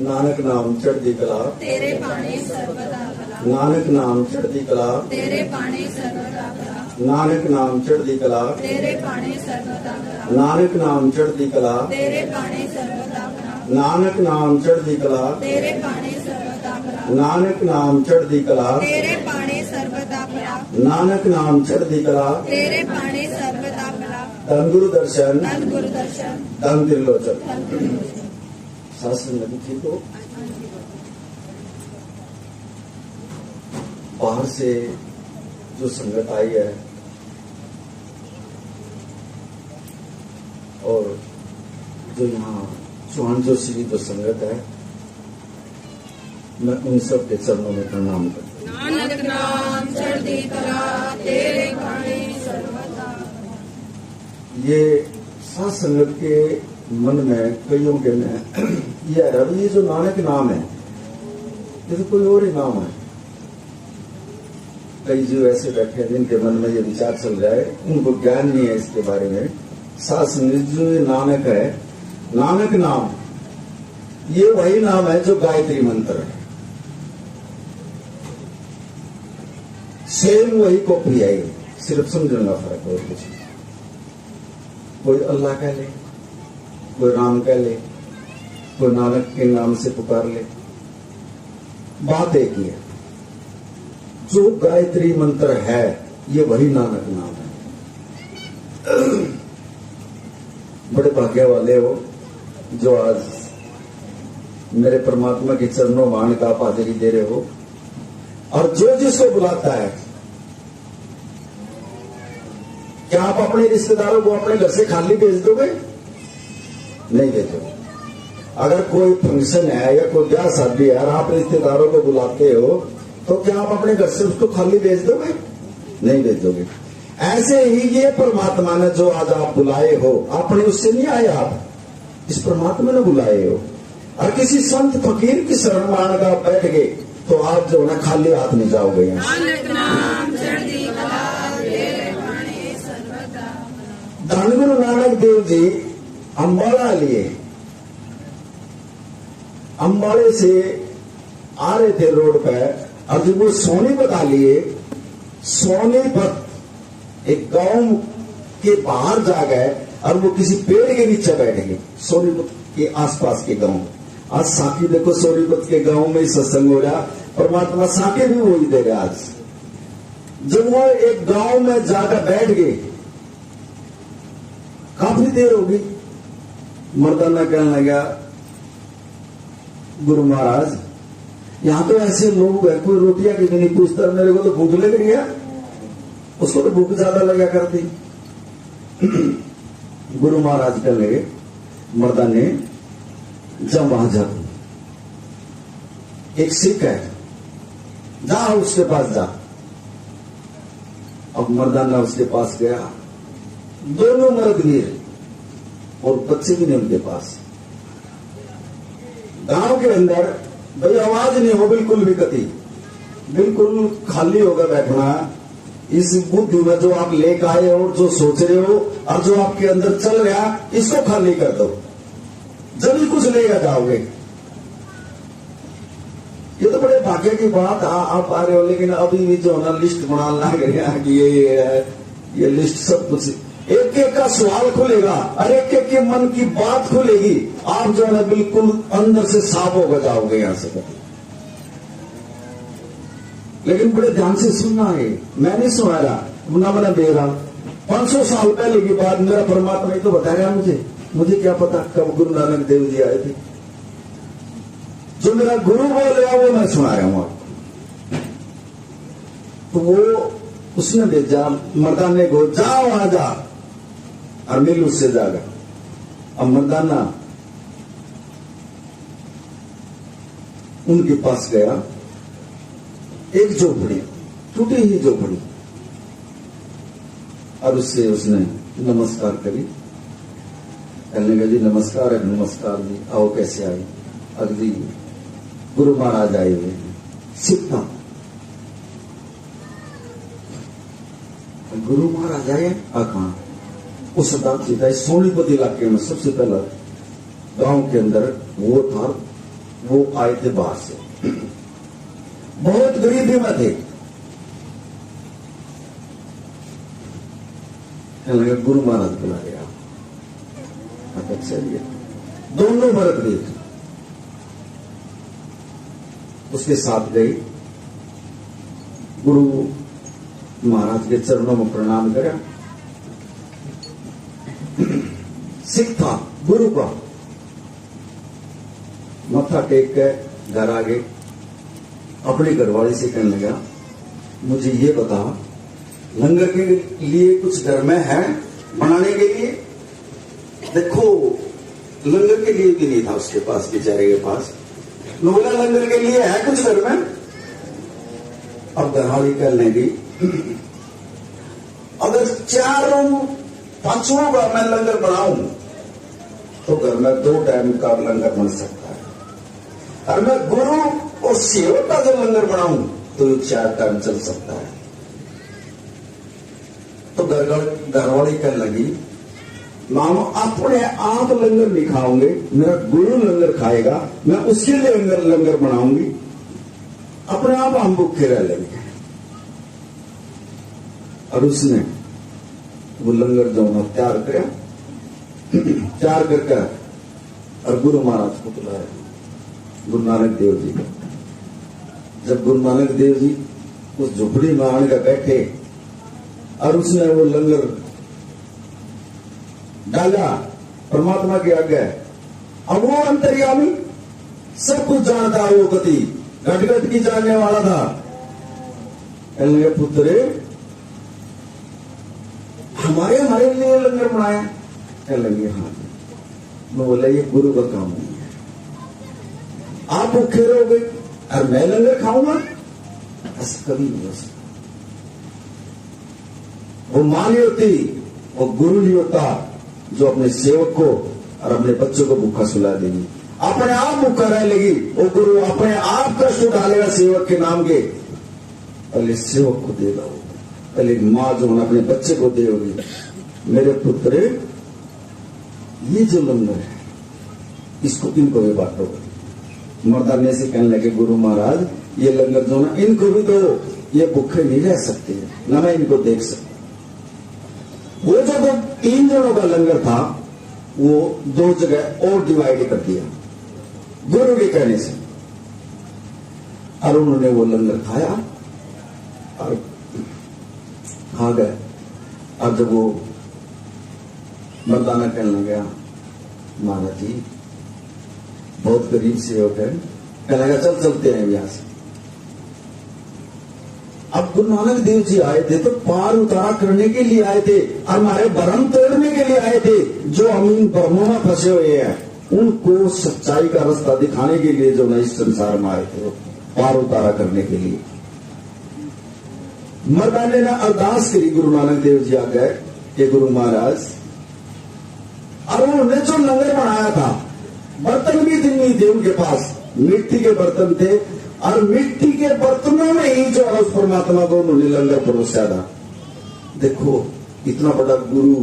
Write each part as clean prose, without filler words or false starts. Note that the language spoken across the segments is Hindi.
नानक नाम चढ़दी कला तेरे पाने सर्वदा भला। नानक नाम चढ़दी कला तेरे पाने सर्वदा भला। नानक नाम चढ़दी कला तेरे पाने सर्वदा भला। नानक नाम चढ़दी कला तेरे पाने सर्वदा भला। नानक नाम चढ़दी कला तेरे पाने सर्वदा भला। नानक नाम चढ़दी कला तेरे पाने सर्वदा भला। नानक नाम चढ़दी कला तेरे पाने सर्वदा भला। धन गुरु दर्शन धन गुरु दर्शन धन त्रिलोचन। धन गुरु दर्शन। शास्त्र में ठीक हो। बाहर से जो संगत आई है और जो यहाँ चौहान जोशी की जो संगत है, मैं उन सब के चरणों में प्रणाम करता हूँ। नानक नाम चढ़दी कला तेरे पाने सर्वदा। ये सात संगत के मन में कईयों के में ये रवि, ये जो नानक नाम है ये तो कोई और ही नाम है। कई जो ऐसे बैठे हैं जिनके मन में ये विचार चल रहा है, उनको ज्ञान नहीं है इसके बारे में। सात संगत जो ये नानक है, नानक नाम ये वही नाम है जो गायत्री मंत्र है। सेम वही कॉपी है, सिर्फ समझने का फर्क है और कुछ नहीं। कोई अल्लाह कह ले, कोई राम कह ले, कोई नानक के नाम से पुकार ले, बात एक ही है। जो गायत्री मंत्र है ये वही नानक नाम है। बड़े भाग्य वाले हो जो आज मेरे परमात्मा के चरणों मान का आप हाजिरी दे रहे हो। और जो जिसको बुलाता है, क्या आप अपने रिश्तेदारों को अपने घर से खाली भेज दोगे? नहीं भेजोगे। अगर कोई फंक्शन है या कोई ब्याह शादी है और आप रिश्तेदारों को बुलाते हो तो क्या आप अपने घर से उसको खाली भेज दोगे? नहीं भेजोगे। ऐसे ही ये परमात्मा ने जो आज आप बुलाए हो, आपने उससे नहीं आए, आप इस परमात्मा ने बुलाए हो। और किसी संत फकीर की शरण मान कर आप बैठ गए तो आप जो है खाली हाथ नहीं जाओगे। नानक नाम चढ़दी कला तेरे पाने सर्वदा। धन गुरु नानक देव जी अम्बाला लिए, अम्बाड़े से आ रहे थे रोड पे, और जब वो सोनीपत आ लिए, सोनीपत एक गांव के बाहर जा गए और वो किसी पेड़ के नीचे बैठ गए। सोनीपत के आसपास के गांव, आज साकी देखो सोनीपत के गांव में सत्संग हो रहा, परमात्मा साके भी वही दे रहे आज। जब वो एक गांव में जाकर बैठ गए, काफी देर होगी, मर्दाना कहने लगा, गुरु महाराज यहां तो ऐसे लोग है, कोई रोटियां की नहीं पूछता, मेरे को तो भूख लग रही है, उसको तो भूख ज्यादा लगा करती। गुरु महाराज कहने लगे, मर्दाने जा वहां जा, एक सिख है, जा उसके पास जा। अब मर्दाना उसके पास गया, दोनों मर्द वीर और बच्चे भी नहीं उनके पास। गांव के अंदर भाई आवाज नहीं हो बिल्कुल भी, कति बिल्कुल खाली होगा बैठना। इस बुद्धि में जो आप लेकर आए और जो सोच रहे हो और जो आपके अंदर चल रहा, इसको खाली कर दो, जब ही कुछ लेकर जाओगे। ये तो बड़े भाग्य की बात आप आ रहे हो, लेकिन अभी भी जो ना लिस्ट बना लग रहे हैं कि ये लिस्ट सब कुछ, एक एक का सवाल खुलेगा और एक एक के मन की बात खुलेगी। आप जो है बिल्कुल अंदर से साफ होकर जाओगे यहां से। लेकिन बड़े ध्यान से सुनना है, मैं नहीं सुना रहा, ना मैंने दे रहा। 500 साल पहले की बात मेरा परमात्मा तो बताया मुझे क्या पता कब गुरु नानक देव जी आए थे। जो मेरा गुरु बोल रहा वो मैं सुना रहा हूं आपको। तो वो उसने भेजा मर्दाने को, जा वहां जा और मिल उससे जागा। अब मर्दाना उनके पास गया, एक झोपड़ी, टूटी ही झोपड़ी, और उससे उसने नमस्कार करी। कहने लगा, जी नमस्कार है। नमस्कार जी, आओ कैसे आई? अगली गुरु महाराज आए हुए हैं, सीता। गुरु महाराज आए कहां? उस सीता सोनीपत इलाके में सबसे पहला गांव के अंदर वो था वो आए थे बाहर से, बहुत गरीबी में थे। लगे गुरु महाराज बुला गया, चलिए दोनों भरत गए, उसके साथ गए, गुरु महाराज के चरणों में प्रणाम करा। सिख था गुरु का, मत्था टेक के घर आ गए, अपनी घरवाली से कहने लगा, मुझे ये बता, लंगर के लिए कुछ घर में है बनाने के लिए? देखो लंगर के लिए भी नहीं था उसके पास, बेचारे के पास। बोला लंगर के लिए है कुछ घर में? अब घरवाली करने की, अगर 4-5 का मैं लंगर बनाऊं तो घर में 2 टाइम का लंगर बन सकता है, और मैं गुरु और सेवक का जो लंगर बनाऊं तो 4 टाइम चल सकता है। तो घरवाली कहने लगी, मामा अपने आप लंगर नहीं खाओगे, मेरा गुरु लंगर खाएगा, मैं उसके लिए लंगर बनाऊंगी, अपने आप हम भूखे रह लेंगे। और उसने वो लंगर जो है तैयार किया, तैयार करके और गुरु महाराज को बुलाया, गुरु नानक देव जी को। जब गुरु नानक देव जी उस झोपड़ी में आने का बैठे और उसने वो लंगर डाला परमात्मा के आगे, अब वो अंतर्यामी सब कुछ जानता है, वो गति घट घट की जानने वाला था। कहने लगे, पुत्र हमारे लिए लंगर बनाया? कहने लगे, हाँ। मैं बोला, ये गुरु का काम नहीं है, आप भूखे रहोगे और मैं लंगर खाऊंगा? ऐसा कभी नहीं हो सकता। वो मां नहीं होती, वो गुरु नहीं होता जो अपने सेवक को और अपने बच्चों को भूखा सुला देगी। अपने आप भूखा रह लेगी, वो गुरु अपने आप कष्ट उठालेगा सेवक के नाम के। पहले सेवक को देगा, पहले मां जो अपने बच्चे को देगी। मेरे पुत्र, ये जो लंगर है इसको इनको भी बांटो। मर्दाने से कहने लगे, गुरु महाराज ये लंगर जो ना इनको भी दो, ये भूखे नहीं रह सकते, ना मैं इनको देख सकता। वो जो 3 जनों का लंगर था वो 2 जगह और डिवाइड कर दिया गुरु के कहने से, और उन्होंने वो लंगर खाया और खा गए। और जब वो मर्दाना कहने लगा, महाराज जी बहुत गरीब सेवक है, कहने लगा, चल चलते हैं यहां से। अब गुरु नानक देव जी आए थे तो पार उतारा करने के लिए आए थे, और हमारे भ्रम तोड़ने के लिए आए थे। जो हम इन भ्रमों में फंसे हुए हैं उनको सच्चाई का रास्ता दिखाने के लिए जो इस संसार में आए थे, पार उतारा करने के लिए। मर्दाने ने अरदास करी गुरु नानक देव जी आ गए कि गुरु महाराज, और उन्होंने जो लंगर बनाया था, बर्तन भी नहीं थे उनके पास, मिट्टी के बर्तन थे, और मिट्टी के बर्तनों में ही जो उस परमात्मा को उन्होंने लंगर परोसा था। देखो इतना बड़ा गुरु,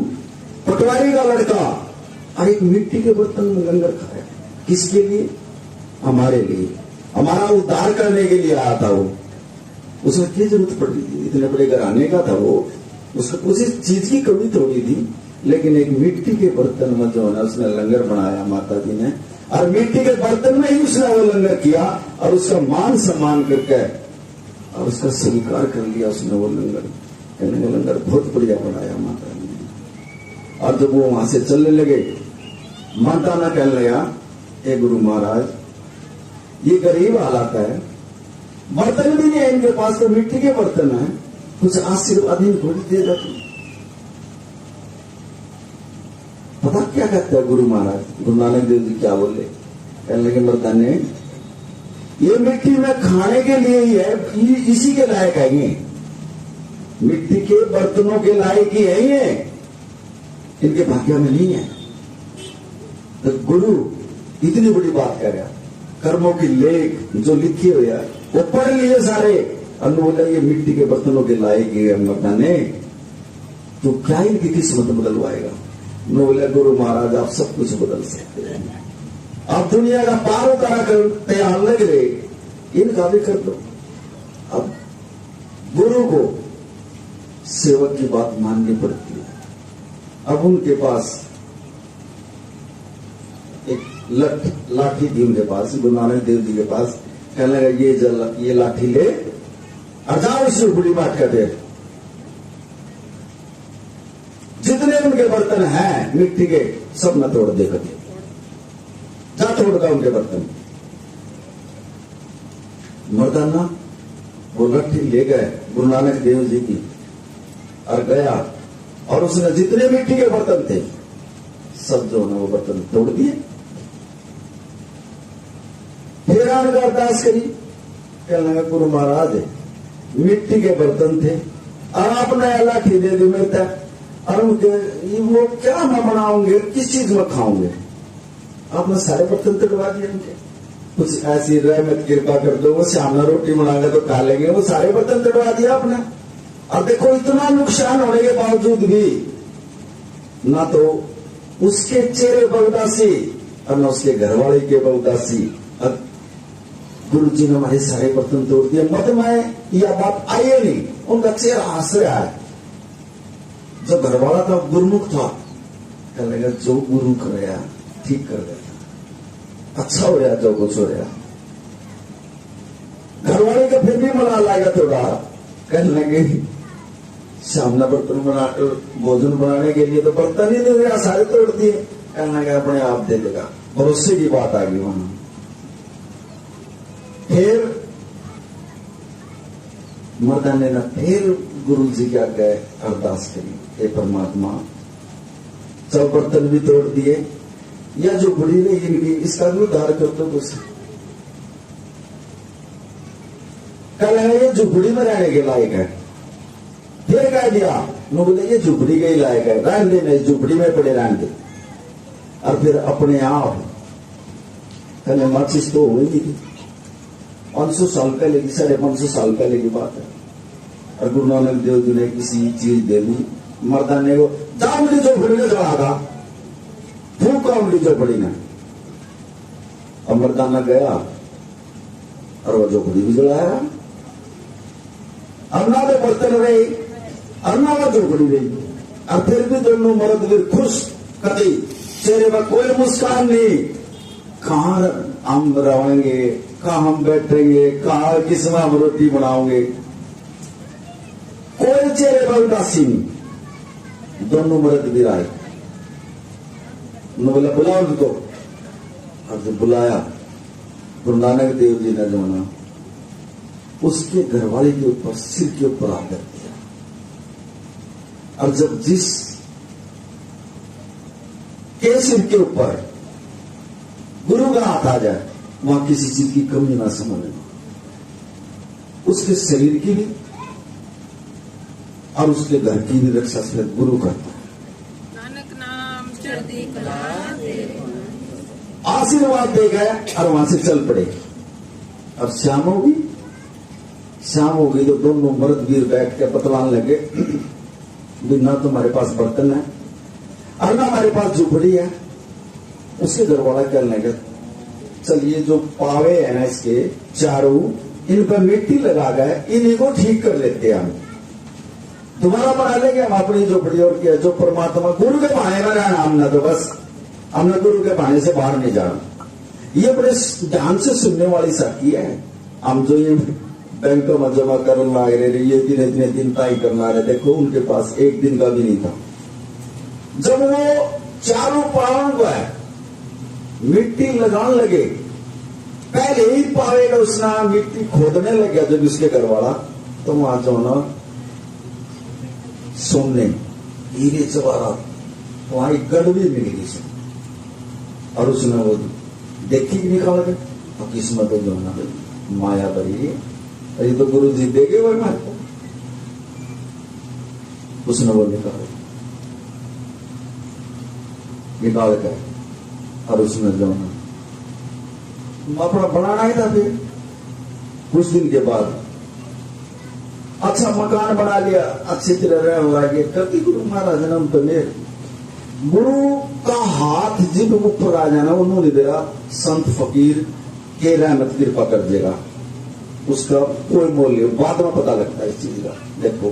पटवारी का लड़का, और एक मिट्टी के बर्तन में लंगर खाया। किसके लिए? हमारे लिए, हमारा उद्धार करने के लिए आया था वो। उसमें क्या जरूरत पड़ रही थी? इतने बड़े घराने का था वो, उसको उसी चीज की कमी थोड़ी थी, लेकिन एक मिट्टी के बर्तन में जो है उसने लंगर बनाया माता जी ने, और मिट्टी के बर्तन में ही उसने वो लंगर किया, और उसका मान सम्मान करके और उसका स्वीकार कर लिया उसने वो लंगर। कहने वो लंगर बहुत बढ़िया बनाया माता जी ने। और जब वो वहां से चलने लगे, माता ने कहने लगा, हे गुरु महाराज ये गरीब हालात है, बर्तन भी नहीं है इनके पास, तो मिट्टी के बर्तन है, कुछ आशीर्वाद इनको दे दो। पता क्या कहते हैं गुरु महाराज, गुरु नानक देव जी क्या बोले? कहने लगे, मर्दाने ये मिट्टी में खाने के लिए ही है, इसी के लायक है ये, मिट्टी के बर्तनों के लायक ही है ये, इनके भाग्य में नहीं है। तो गुरु इतनी बड़ी बात कह रहा, कर्मों की लेख जो लिखी हुई है वो पढ़ लिए सारे, और बोला ये मिट्टी के बर्तनों के लायक ही है मर्दाने, तो क्या इनकी किस्मत बदलवाएगा? बोले, गुरु महाराज आप सब कुछ बदल सकते हैं, अब दुनिया का पारों करा कर तैयार लग रहे, इनका भी कर दो। अब गुरु को सेवक की बात माननी पड़ती है। अब उनके पास एक लाठी थी, उनके पास गुरु नानक देव जी के पास। कहने लगा ये लाठी ले और जाओ इस झोपड़ी में अटका दे। जितने उनके बर्तन हैं मिट्टी के सब न तोड़ दे कभी, जा तोड़गा उनके बर्तन। मर्दाना वो लाठी ले गए गुरु नानक देव जी की और गया, और उसने जितने मिट्टी के बर्तन थे सब जो है वो बर्तन तोड़ दिए। फिर आकर अरदास करी, कहने लगा गुरु महाराज मिट्टी के बर्तन थे और आपने लाठी दे दी मेरे तक, और वो क्या मैं बनाऊंगे, किस चीज में खाऊंगे? आपने सारे बर्तन तोड़वा दिए उनके। कुछ ऐसी रहमत कृपा कर दो, वो सामने रोटी बनाएंगे तो खा लेंगे, वो सारे बर्तन तोड़वा दिया आपने। अब देखो इतना नुकसान होने के बावजूद भी ना तो उसके चेहरे पर उदासी और न उसके घरवाले के पर उदासी। अब गुरु जी ने हमारे सारे बर्तन तोड़ दिए, मत में यह बात आई नहीं, उनका चेहरा हंस रहा है। जो घरवाला था गुरुमुख था, कहने लगा जो गुरु कर रहा ठीक कर रहा, अच्छा हो रहा जो कुछ हो रहा। घरवाले का फिर भी मना लाएगा थोड़ा, कहने लगे सामना बर्तन भोजन बनाने के लिए तो बर्तन ही नहीं रहा, सारे तोड़ दिए। कहने लगा अपने आप दे देगा। भरोसे की बात आ गई वहां। फिर मर्दाने ने फिर गुरु जी के आगे अरदास करी, हे परमात्मा सब बर्तन भी तोड़ दिए, या जो बुरी रही इनकी इसका भी उद्धार कर दो कुछ। कल है ये झुपड़ी में रहने के लायक है। फिर कह दिया नो बोले ये झुपड़ी के ही लायक है, रहने दे नहीं झुपड़ी में पड़े रहने दे। और फिर अपने आप कहने माचिस तो हो ही 500 साल पहले की, 550 साल पहले की बात है। और गुरु नानक देव जी ने किसी चीज दे दी मर्दाने को, जाओ मेरी झोपड़ी में चढ़ा था, फूका उंगली झोपड़ी ने। और मर्दाना गया और वो झोपड़ी भी जलाया। अन्ना में बर्तन रही, अन्ना में झोपड़ी रही, और फिर भी दोनों मर्द भी खुश, कभी चेहरे पर कोई मुस्कान नहीं। कहां हम रहेंगे, कहां हम बैठेंगे, कहां किसमें हम रोटी बनाओगे, कोई चेहरे पर उदासी नहीं। दोनों मर्द भी आए, बोला बुलाओ उनको। और जब बुलाया गुरु नानक देव जी ने जो ना उसके घरवाले के ऊपर सिर के ऊपर हाथ रख दिया। और जब जिस के सिर के ऊपर गुरु का हाथ आ जाए वहां किसी चीज की कमी ना समझना, उसके शरीर की भी और उसके घर की भी रक्षा से गुरु करता है। आशीर्वाद दे गए और वहां से चल पड़े। अब शाम होगी, शाम होगी तो दोनों मर्द वीर बैठ के बतलाने लगे, ना तुम्हारे पास बर्तन है और ना हमारे पास झुपड़ी है। उसके घरवाला कहने लगे चलिए जो पावे है ना इसके चारों, इन पर मिट्टी लगा गए, इन्हीं को ठीक कर लेते हैं, हम दोबारा बना लेंगे हम अपनी झोपड़ी। और क्या जो परमात्मा गुरु के बहाने में रहना, हमने तो बस हमने गुरु के बहाने से बाहर नहीं जाना। ये बड़े ध्यान से सुनने वाली साथी है। हम जो ये बैंक में जमा करने लग रहे, ये दिन इतने दिन ताई करना रहे, देखो उनके पास एक दिन का भी नहीं था। जब वो चारों पावन को है मिट्टी लगाने लगे, पहले ही पावेगा उसने मिट्टी खोदने लग गया जब उसके घर वाला, तो वहां जो ना सोमने हीरे जवाहरात वहां एक गढ़ भी मिल गई और उसने वो देखी भी निकाल के, और किस्मत जो ना माया भरी, ये तो गुरु जी देगे वही मार को, उसने वो निकाल कर और उसने जो ना अपना बनाना ही था। फिर कुछ दिन के बाद अच्छा मकान बना लिया, अच्छी तरह रहने लगे। कभी गुरु महाराज ने तो मेरे गुरु उसका हाथ जिब ऊपर आ जाना उन्होंने दिया संत फकीर के रहमत कृपा कर देगा, उसका कोई मूल्य बाद में पता लगता है इस चीज का। देखो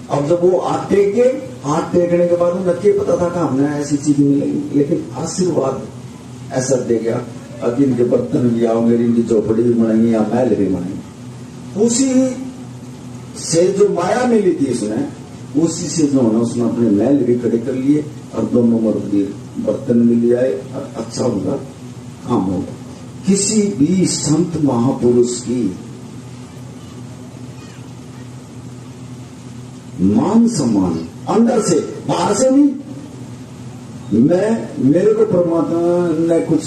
अब जब वो हाथ टेकने के बाद उन्हें क्या पता था कि हमने ऐसी चीज मिलेगी, लेकिन आशीर्वाद ऐसा दे गया। अब इनके बर्तन भी आओगे, इनकी चौपड़ी भी बनेंगी या महल भी बनेंगे। उसी से जो माया मिली थी उसने, उसी से जो है उसने अपने महल भी खड़े कर लिए और दोनों मर्द भी बर्तन मिल जाए और अच्छा होगा काम होगा। किसी भी संत महापुरुष की मान सम्मान अंदर से, बाहर से नहीं। मेरे को परमात्मा ने कुछ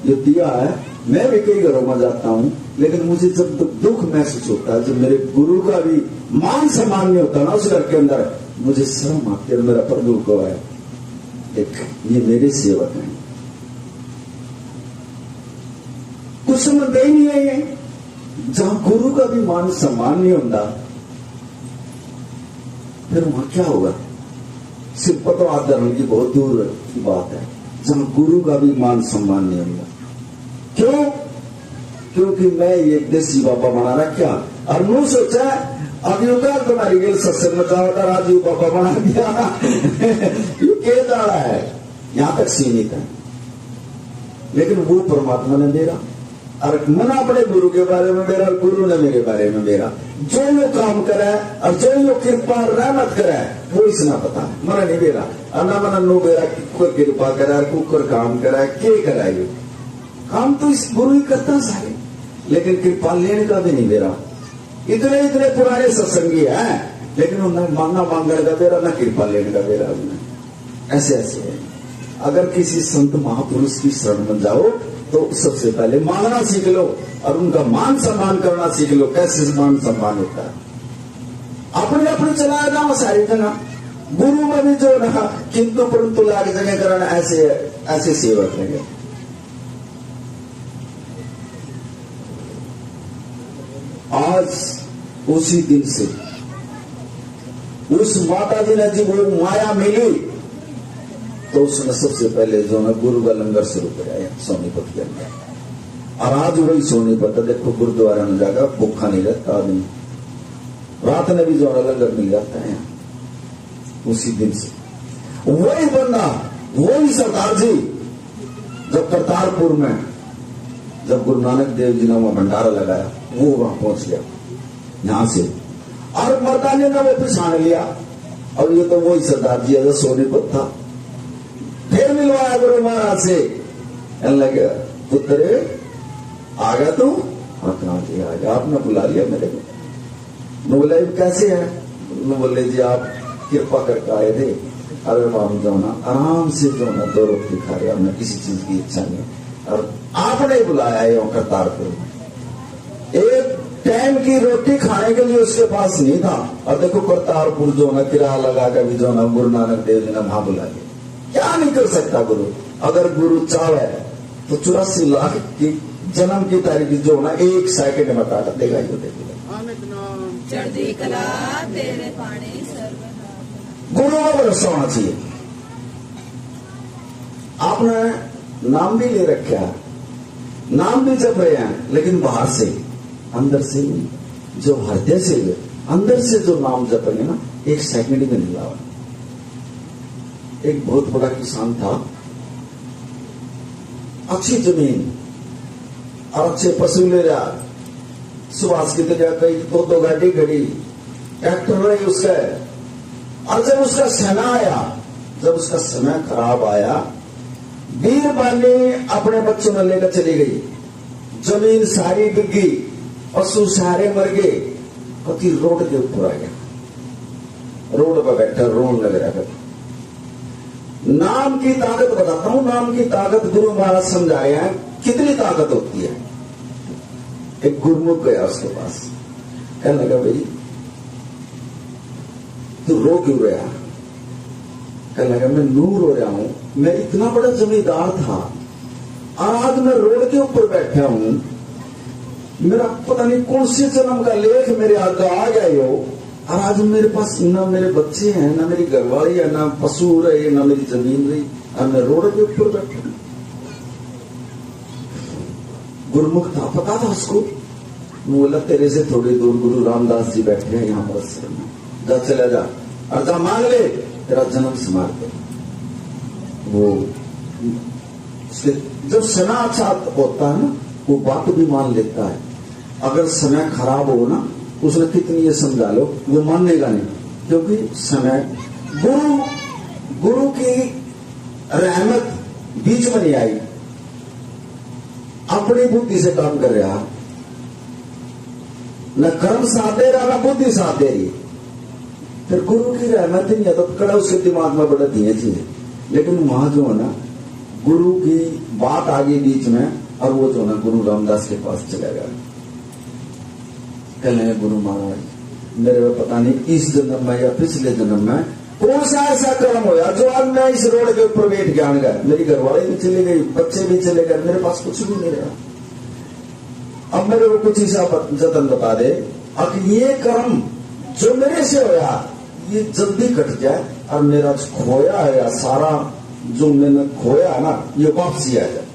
जो दिया है, मैं भी कई घरों में जाता हूं, लेकिन मुझे जब दुख महसूस होता है, जब मेरे गुरु का भी मान सम्मान नहीं होता ना उस घर के अंदर, मुझे शर्म आती है। मेरा प्रभु को है एक, ये मेरे सेवक हैं, कुछ समझते ही नहीं है ये। जहां गुरु का भी मान सम्मान नहीं होता, फिर वहां क्या होगा? सिर्फ पतो आदरण की बहुत दूर की बात है, जहां गुरु का भी मान सम्मान नहीं होगा। क्यों? क्योंकि मैं ये देसी बाबा बना रखा और मुंह सोचा अभी तुम्हारी गेल सत्संग में जाओ तो राजू बाबा बना दिया। ये क्या दाड़ा है, यहां तक सीमित है। लेकिन वो परमात्मा ने मेरा और मन अपने गुरु के बारे में मेरा, गुरु ने मेरे बारे में मेरा, जो यो काम करे और जो यो कृपा रहमत करे वो इसना पता है। मन नहीं मेरा अन्ना मन नो मेरा कुकर कृपा करा, कुकर काम करा, के कराइए काम तो इस गुरु ही करता सारे, लेकिन कृपा लेने का भी नहीं मेरा। इतने इतने पुराने सत्संगी हैं, लेकिन उन्हें मांगना मांगने का मेरा, ना कृपा लेने का मेरा। ऐसे ऐसे है। अगर किसी संत महापुरुष की शरण में जाओ तो सबसे पहले मांगना सीख लो और उनका मान सम्मान करना सीख लो। कैसे मान सम्मान होता है? अपने अपने चलाया जाओ सारी जगह, गुरु में भी जो ना किंतु परंतु लागे जगह करना, ऐसे ऐसे सेवक है। आज उसी दिन से उस माता जी ने जब वो माया मिली तो उसने सबसे पहले जो है गुरु का लंगर शुरू कराया सोनीपत के अंदर। और आज वही सोनीपत देखो गुरुद्वारा में जाकर भूखा नहीं रहता आदमी, रात में भी जो है लंगर मिल जाता है। उसी दिन से वही बंदा, वही सरदार जी जब करतारपुर में जब गुरु नानक देव जी ने वहां भंडारा लगाया, वो वहां पहुंच गया यहां से, और मर्दाने ने वो पहचान लिया। और ये तो वही सरदार जी है सोनीपत था। फिर मिलवाया गुरु महाराज से, कहने लगे पुत्र आ गया तू? हाँ कहा जी आ गया, आपने बुला लिया मेरे को। बोला कैसे है? बोले जी आप कृपा करके आए थे। अरे माम जो ना आराम से जो ना 2 रोटी खा रहे, हमने किसी चीज की इच्छा नहीं, और आपने बुलाया यो करतारपुर में। एक टाइम की रोटी खाने के लिए उसके पास नहीं था, और देखो करतारपुर जो ना किराया लगा कर भी जो ना गुरु नानक देव जी ने वहां बुला लिया। क्या नहीं कर सकता गुरु? अगर गुरु चाहे तो 84 लाख की जन्म की तारीख जो ना 1 सेकंड में काट देगा। ये देखिए चढ़ती कला तेरे पानी गुरु का भरोसा होना चाहिए। आपने नाम भी ले रखा है, नाम भी जप रहे हैं, लेकिन बाहर से अंदर से नहीं, जो हृदय से अंदर से जो नाम जपेंगे ना 1 सेकंड में नहीं लावा। एक बहुत बड़ा किसान था, अच्छी जमीन और अच्छे पशु ले रहा, सुभाष की तरह कई 2 गाड़ी खड़ी, ट्रैक्टर रही उसका। और जब उसका समय आया, जब उसका समय खराब आया, बीरबानी अपने बच्चों में लेकर चली गई, जमीन सारी बिक गई, पशु सारे मर गए। पति रोड के ऊपर आ गया, रोड पर बैठा रोने लग रहा। नाम की ताकत बताता हूं, नाम की ताकत गुरु महाराज समझाए हैं कितनी ताकत होती है। एक गुरुमुख गया उसके पास, कहने लगा भाई तू रो क्यों रहा? कहने लगा मैं नूर रो रहा हूं, मैं इतना बड़ा जमींदार था और आज मैं रोड के ऊपर बैठा हूं, मेरा पता नहीं कौन से जन्म का लेख मेरे आगे आ गया हो, और आज मेरे पास ना मेरे बच्चे हैं, ना मेरी घरवाली है, ना पशु रहे, ना मेरी जमीन रही, और मैं रोड के ऊपर बैठा। गुरुमुख था, पता था उसको। बोला तेरे से थोड़ी दूर गुरु रामदास जी बैठे हैं यहाँ पर, जा चला जा और जा मांग ले, तेरा जन्म समार दे। वो जब समय अच्छा होता है ना, वो बात भी मान लेता है। अगर समय खराब हो ना, उसने कितनी ये समझा लो, वो मानेगा नहीं, क्योंकि समय गुरु की रहमत बीच में नहीं आई, अपनी बुद्धि से काम कर रहा, न कर्म साथ दे रहा, न बुद्धि साथ दे रही। फिर गुरु की रहमत ही नहीं है तो कड़ा उसके दिमाग में बढ़ती है चीजें। लेकिन वहां जो है ना, गुरु की बात आ गई बीच में, और वो जो ना गुरु रामदास के पास चला गया। कहने गुरु महाराज मेरे को पता नहीं इस जन्म में या पिछले जन्म में कौन सा ऐसा कर्म होया जो आज मैं इस रोड के ऊपर बैठ ज्ञान गया, मेरी घरवाली भी चली गई, बच्चे भी चले गए, मेरे पास कुछ भी नहीं रहा। अब मेरे को कुछ ऐसा जतन बता दे, अब ये कर्म जो मेरे से होया ये जल्दी कट जाए, और मेरा खोया है या सारा जो मैंने खोया है ना, ये वापसी आ जाए।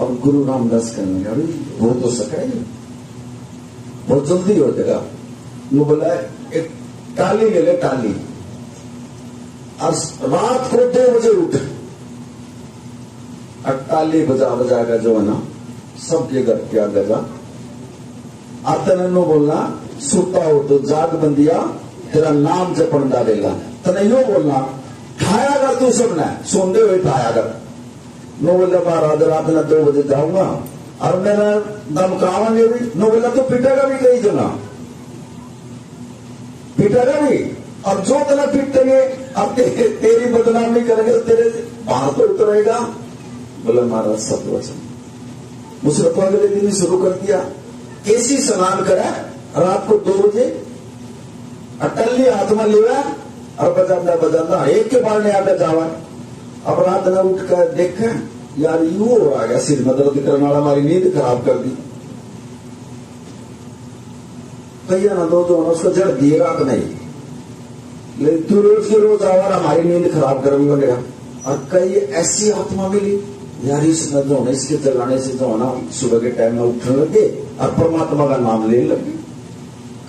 अब गुरु रामदास कहने लगे हो तो सका ही, बहुत जल्दी हो जाएगा। वो बोला एक टाली ले ले, टाली, और रात को 2 बजे उठ, और टाली बजा बजाएगा जो है ना सबके घर के आगे जा, आतने नो बोलना सुता हो तो जाग बंदिया तेरा नाम जपन डालेगा, तने यो बोलना खाया कर तू सबने सोंदे हुए खाया कर। नो बोला महाराज रात में 2 बजे जाऊंगा और मेरा धमकावांगे भी। नो बोला तो पिटेगा भी कहीं जना, पिटेगा भी, और जो तना पिटेंगे अब तेरी बदनामी करेंगे तो तेरे बाहर तो उतरेगा। बोला महाराज सत्य वचन। उसने तो अगले दिन शुरू कर दिया, कैसी स्नान करे रात को 2 बजे, अटल्ली हाथ में लेवा और बजाता बजाता एक के बार ने आगे जावा। अब रात में उठ कर देखे यार यू हो रहा गया, सिर में दर्द करने वाला, हमारी नींद खराब कर दी। भैया ना दो जो उसको जड़ दिए रात नहीं, लेकिन तू रोज के रोज आवा हमारी नींद खराब कर गया। और कई ऐसी आत्मा मिली यार इसमें जो है इसके जगाने से जो है ना सुबह के टाइम में उठने लगे और परमात्मा का नाम लेने लगे।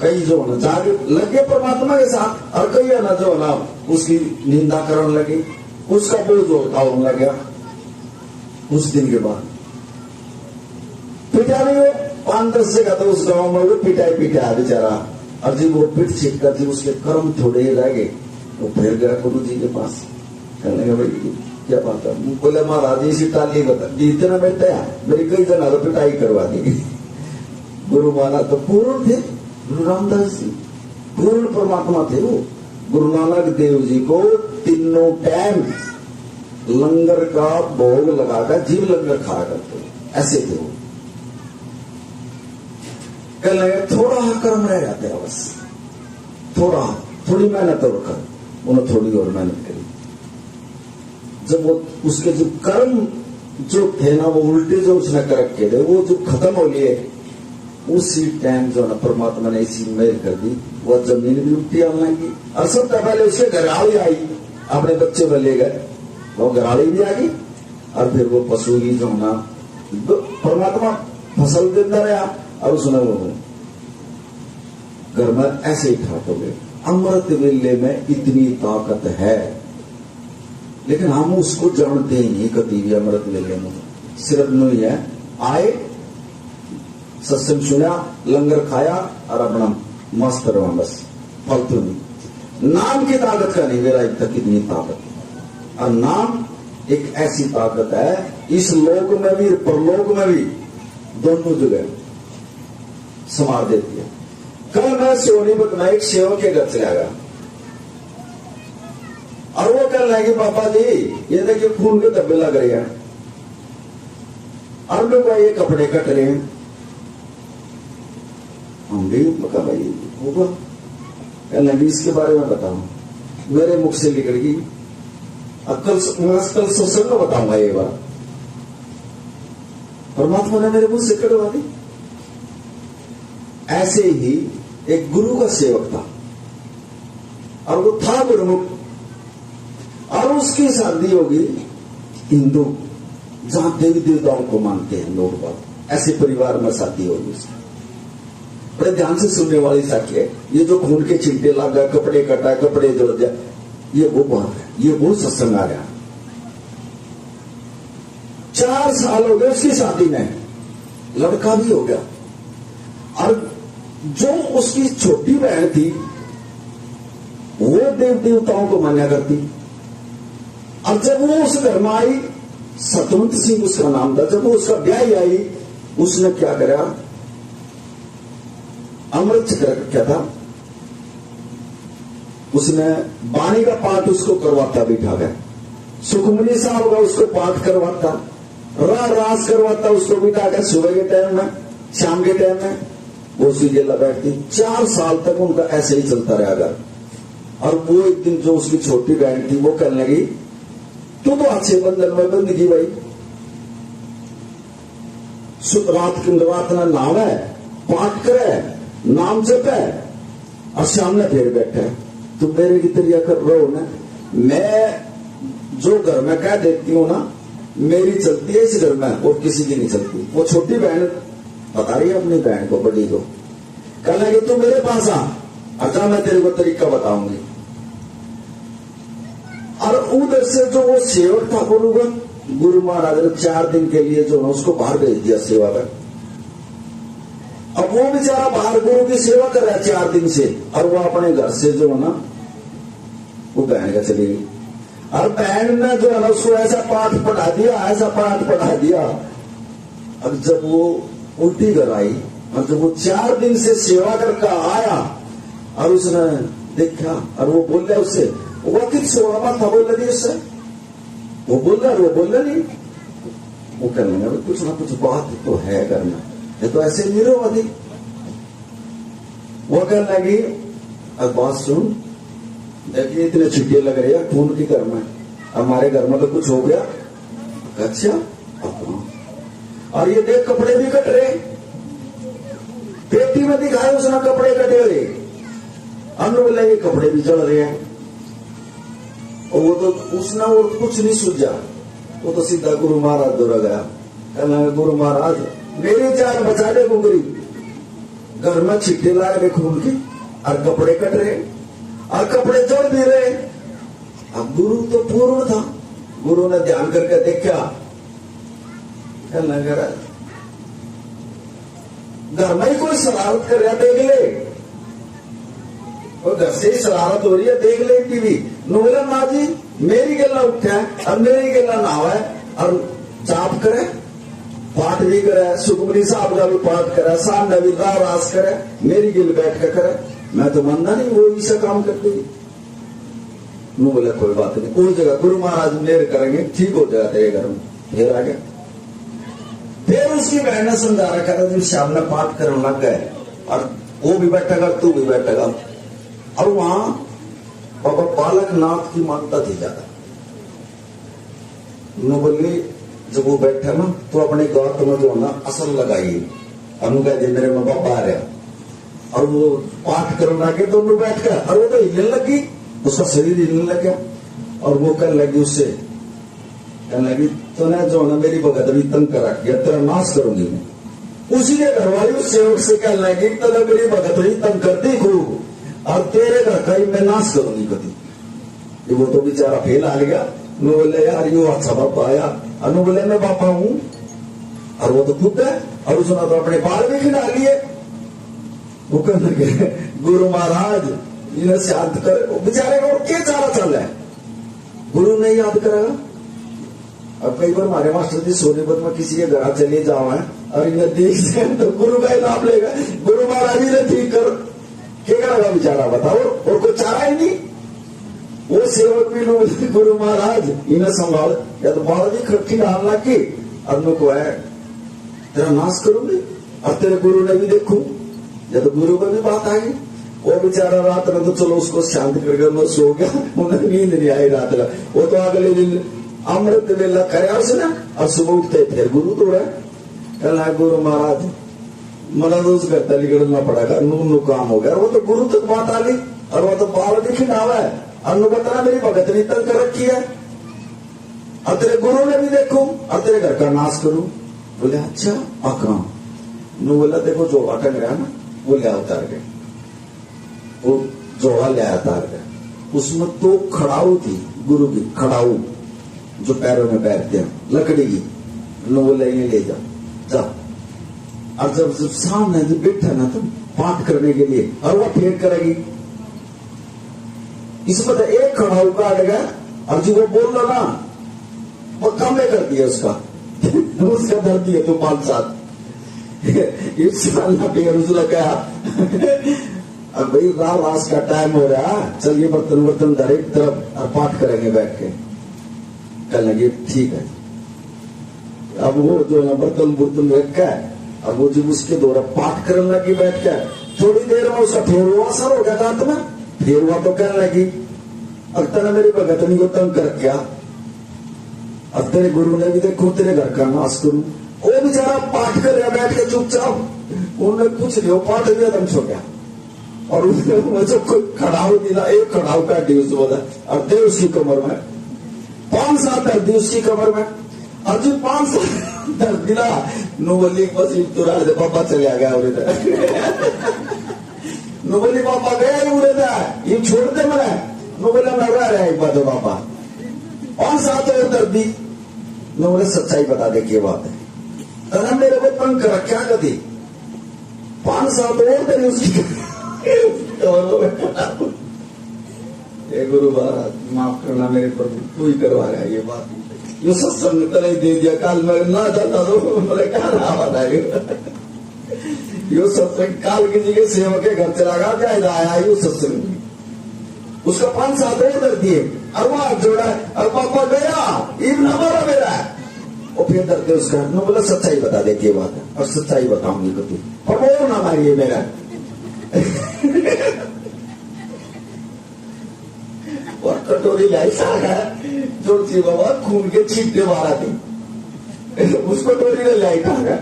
कई जो है ना जाग लगे परमात्मा के साथ, और कई है ना जो है ना उसकी निंदा करने लगे, उसका बोझ होने लग गया। उस दिन के बाद पिटा नहीं हो 5-10 जगह तो उस गांव में वो पिटाई बेचारा, और जब वो पिट छिट कर जब उसके कर्म थोड़े ही रह गए तो फिर गया गुरु जी के पास। कहने लगा भाई क्या बात है? बोले महाराज इसी टाली बता इतना बैठा है, मेरी कई जना तो पिटाई करवा दी। गुरु महाराज तो पूर्ण थे, गुरु रामदास जी पूर्ण परमात्मा थे। वो गुरु नानक देव जी को तीनों टाइम लंगर का भोग लगाकर जीव लंगर खाया करते, ऐसे थे वो। कहने लगे थोड़ा कर्म रह जाते हैं, बस थोड़ी मेहनत और कर। उन्होंने थोड़ी और मेहनत करी। जब वो उसके जो कर्म जो थे ना वो उल्टे जो उसने कर रखे थे वो जो खत्म हो लिए, उसी टाइम जो ना परमात्मा ने इसी मेहर कर दी, वह जमीन भी उल्टी आने लगी। और सबसे पहले उसके घरवाली आई, अपने बच्चे को ले गए, वो घरवाली भी आ गई। और फिर वो पशु की जो ना परमात्मा फसल देता रहा, और उसने वो घर में ऐसे ही ठाट हो गए। अमृत वेले में इतनी ताकत है, लेकिन हम उसको जानते ही नहीं। कभी भी अमृत वेले में सिर्फ नहीं है, आए सत्संग सुना, लंगर खाया और अपना मस्त रहा, बस फालतू नहीं। नाम की ताकत का नहीं मेरा अब तक कितनी ताकत है। और नाम एक ऐसी ताकत है, इस लोक में भी परलोक में भी दोनों जगह संभाल देती है। कल मैं सोनीपत में एक सेवक के घर चला गया, और वो कहने लगे पापा जी ये देखिए खून के धब्बे लग रहे हैं, और लोग ये कपड़े कट रहे हैं। हम भी पका भाई होगा, कहने लगे इसके बारे में बताओ। मेरे मुख से निकल गई, कल सत्संग में बताऊंगा ये बात। परमात्मा ने मेरे मुंह से कटवा दी। ऐसे ही एक गुरु का सेवक था, और वो था गुरुमुख, और उसकी शादी होगी हिंदू, जहां देवी देवताओं को मानते हैं लोग बात, ऐसे परिवार में शादी होगी उसकी। बड़े ध्यान से सुनने वाली साखी है। ये जो खून के चिंटे लगा, कपड़े कटा, कपड़े जोड़ दिया, ये वो बात है, ये वो सत्संग आ रहा है। 4 साल हो गए उसकी शादी में, लड़का भी हो गया, और जो उसकी छोटी बहन थी वो देव देवताओं को मान्या करती। और जब वो उस घर में आई, सतवंत सिंह उसका नाम था, जब वो उसका ब्याह आई, उसने क्या करा, अमृत क्या था, उसने वाणी का पाठ उसको करवाता, बिठा गया। सुखमनी साहब का उसको पाठ करवाता, रास करवाता उसको बिठा कर, सुबह के टाइम में, शाम के टाइम में वो उसकी जेला बैठती। 4 साल तक उनका ऐसे ही चलता रहा घर। और वो एक दिन जो उसकी छोटी बहन थी वो कहने लगी, तू तो अच्छे बंधन में बंदगी भाई, रात ना नाम है, पाठ करे, नाम जप है, और सामने फिर बैठे है, तुम मेरे की तरिया कर रहे हो ना। मैं जो घर में कह देती हूँ ना, मेरी चलती है इस घर में, और किसी की नहीं चलती। वो छोटी बहन बता रही है अपनी बहन को, बड़ी को, कहने लगी तू मेरे पास आ, अच्छा मैं तेरे को तरीका बताऊंगी। और उधर से जो वो सेवक था गुरु महाराज ने 4 दिन के लिए जो ना उसको बाहर भेज दिया सेवा कर। अब वो बेचारा बाहर गुरु की सेवा कर रहा है 4 दिन से, और वो अपने घर से जो है ना वो बहन का चली गई। और बहन ने जो है ना उसको ऐसा पाठ पढ़ा दिया, ऐसा पाठ पढ़ा दिया। अब जब वो उल्टी घर आई, और जब वो 4 दिन से सेवा करके आया, और उसने देखा, और वो बोल रहा उससे, वो किस सोना था बोल रही उससे, वो बोल रहा, वो बोल रहा नहीं। वो कहने लगा कुछ ना कुछ बात तो है करना, ये तो ऐसे नहीं रहो अधिक। वो कहने लगी, अब बात सुन, देखिए इतने छुट्टियां लग रही है खून की घर में, हमारे घर में तो कुछ हो गया। अच्छा, और ये देख कपड़े भी कट रहे, पेटी में दिखाए उसने कपड़े कटे हुए, हमने बोला ये कपड़े भी जल रहे हैं। और वो तो उसने और कुछ नहीं सूझा, वो तो सीधा गुरु महाराज दौड़ा गया। कहना गुरु महाराज मेरी जान बचा दे, गुगरी घर में छिट्टे लाग रहे खून की, और कपड़े कट रहे, और कपड़े जल भी रहे। अब गुरु तो पूर्ण था, गुरु ने ध्यान करके देखा, कहना घर में ही कोई शरारत कर रहा, देख ले, और घर से ही शरारत हो रही है, देख ले टीवी। बोला माँ जी मेरी गला उठा और मेरी गला नहावा है, और जाप करे, पाठ भी करे, सुखमनी साहब का भी पाठ करे, सामने भी रास करे, मेरी गिल बैठ कर करे। मैं तो मानना नहीं वो ऐसा काम करती। बोला कोई बात नहीं, कोई जगह गुरु महाराज मेरे करेंगे, ठीक हो जाएगा तेरे घर में। फिर आ गया, फिर उसकी बहन ने समझा रखा था, जब शाम में पाठ करने लग गए, और वो भी बैठेगा तू भी बैठेगा। और वहां बाबा बालक नाथ की मान्यता थी ज्यादा। बोली जब वो बैठा ना तो अपने गात में जो ना असल लगाइए, अनुगा जी मेरे माँ बाप आ रहे, और वो पाठ करने लगे तो उन्होंने बैठ गया, और वो तो हिलने लगी, उसका शरीर हिलने लग गया। और वो कहने लगी उससे, कहने लगी तो ना जो ना मेरी भगत भी तंग करा किया, तेरा नाश करूंगी मैं। उसी के घरवाली उस सेवक से कहने लगी तो मेरी भगत भी तंग करती खूब, और तेरे घर का ही मैं नाश करूंगी कभी। वो तो बेचारा फेल आ गया। बोले यार यो अच्छा बापा आया, अनु बोले मैं बापा हूं, और वो तो खुद है, और उसने तो अपने बाल भी खिला लिए। वो कहने लगे गुरु महाराज इन्हें शांत करे, बेचारे को क्या चारा चल रहा है, गुरु नहीं याद करेगा। अब कई बार हमारे मास्टर जी सोनीपत में किसी के घर चले जाओ है, और इन्हें देख से तो गुरु का ही नाम लेगा, गुरु महाराज ही ने ठीक कर, क्या करेगा बेचारा बताओ, और कोई चारा ही नहीं। वो सेवक भी लोग गुरु महाराज इन्हें संभाल, या तो बाबा जी खट्टी डालना की अनु को है तेरा नाश करूंगी, और तेरे गुरु ने भी देखू, या तो गुरु को भी बात आ गई। वो बेचारा रात में तो चलो उसको शांत करके वो सो गया, उन्हें नींद नहीं आई रात में। वो तो अगले दिन अमृत वेला करे उसने, और सुबह उठते फिर गुरु तो है, कहना गुरु महाराज मला रोज करता निकलना पड़ेगा, नू काम हो गया। वो तो गुरु तक बात आ गई, और वो तो बाल भी खिलावा है, अनु बताना मेरी भगत ने तंग कर रखी है, और तेरे गुरु ने भी देखो और तेरे घर का नाश करूं। बोले अच्छा अकराम। नु बोला देखो जोड़ा टंग रहा ना, वो ले उतार गए, वो जोड़ा ले उतार गए, उसमें तो खड़ाऊ थी गुरु की, खड़ाऊ जो पैरों में बैठते हैं लकड़ी की। नु बोले ये ले जाओ। और जब सामने जो बैठा ना तुम पाठ करने के लिए, और वो फेंक करेगी, इसमें तो एक खड़ाऊ काट गया, और जो वो बोल रहा ना वो कम कर दिया उसका उसका दर्द दिया तो 5-7 इस साल ना बेरुज लगा। अब भाई रास का टाइम हो रहा है, चलिए बर्तन धर एक तरफ और पाठ करेंगे बैठ के। कल लगे ठीक है। अब वो जो ना बर्तन रखा है, अब वो जब उसके द्वारा पाठ करने लगी बैठ कर, थोड़ी देर में उसका फेरुआ असर हो गया दांत में, फेरुआ तो कहने लगी अगर मेरी भगतनी को तंग कर क्या, अब तेरे गुरु ने भी देखो तेरे घर का नाश करूं। वो बेचारा पाठ कर रहा बैठ के चुपचाप, उन्होंने कुछ नहीं, वो पाठ दिया दम सो गया। और उसने मुझे कोई खड़ाऊ दिला, एक खड़ाऊ का डी बोला और दे उसकी कमर में 5 साल दर्द दी उसकी कमर में, और जो 5 साल दर्द दिला नोबली बस तुरा दे पापा चले आ गया नोबली पापा गए उड़े था, ये छोड़ दे मैं नोबला मैं रहा एक बात पापा 5 साल तो दर्द दी। नोबले सच्चाई बता दे क्या बात है, तने मेरे को तंग कर क्या कभी 5 साल तो और तेरी उसकी ये गुरु महाराज माफ करना मेरे प्रभु, तू ही करवा रहा है ये बात। ये सत्संग तरह दे दिया, काल मैं ना जाता तो मेरे क्या नाम आता है यो सत्संग काल किसी के सेवक के घर चला गया, क्या आया यो सत्संग, उसका 5 साल और दर्द दिए, और वहां जोड़ा और पापा गया ईब ना मारा मेरा, और फिर दर्द उसका नो बोला सच्चाई बता दे ये बात है, और सच्चाई बताऊंगी तो तू, और वो ना मारिए मेरा और कटोरी ऐसा है जो जी बाबा खून के छींटे मारा थी, उस कटोरी ने लाइट आ गया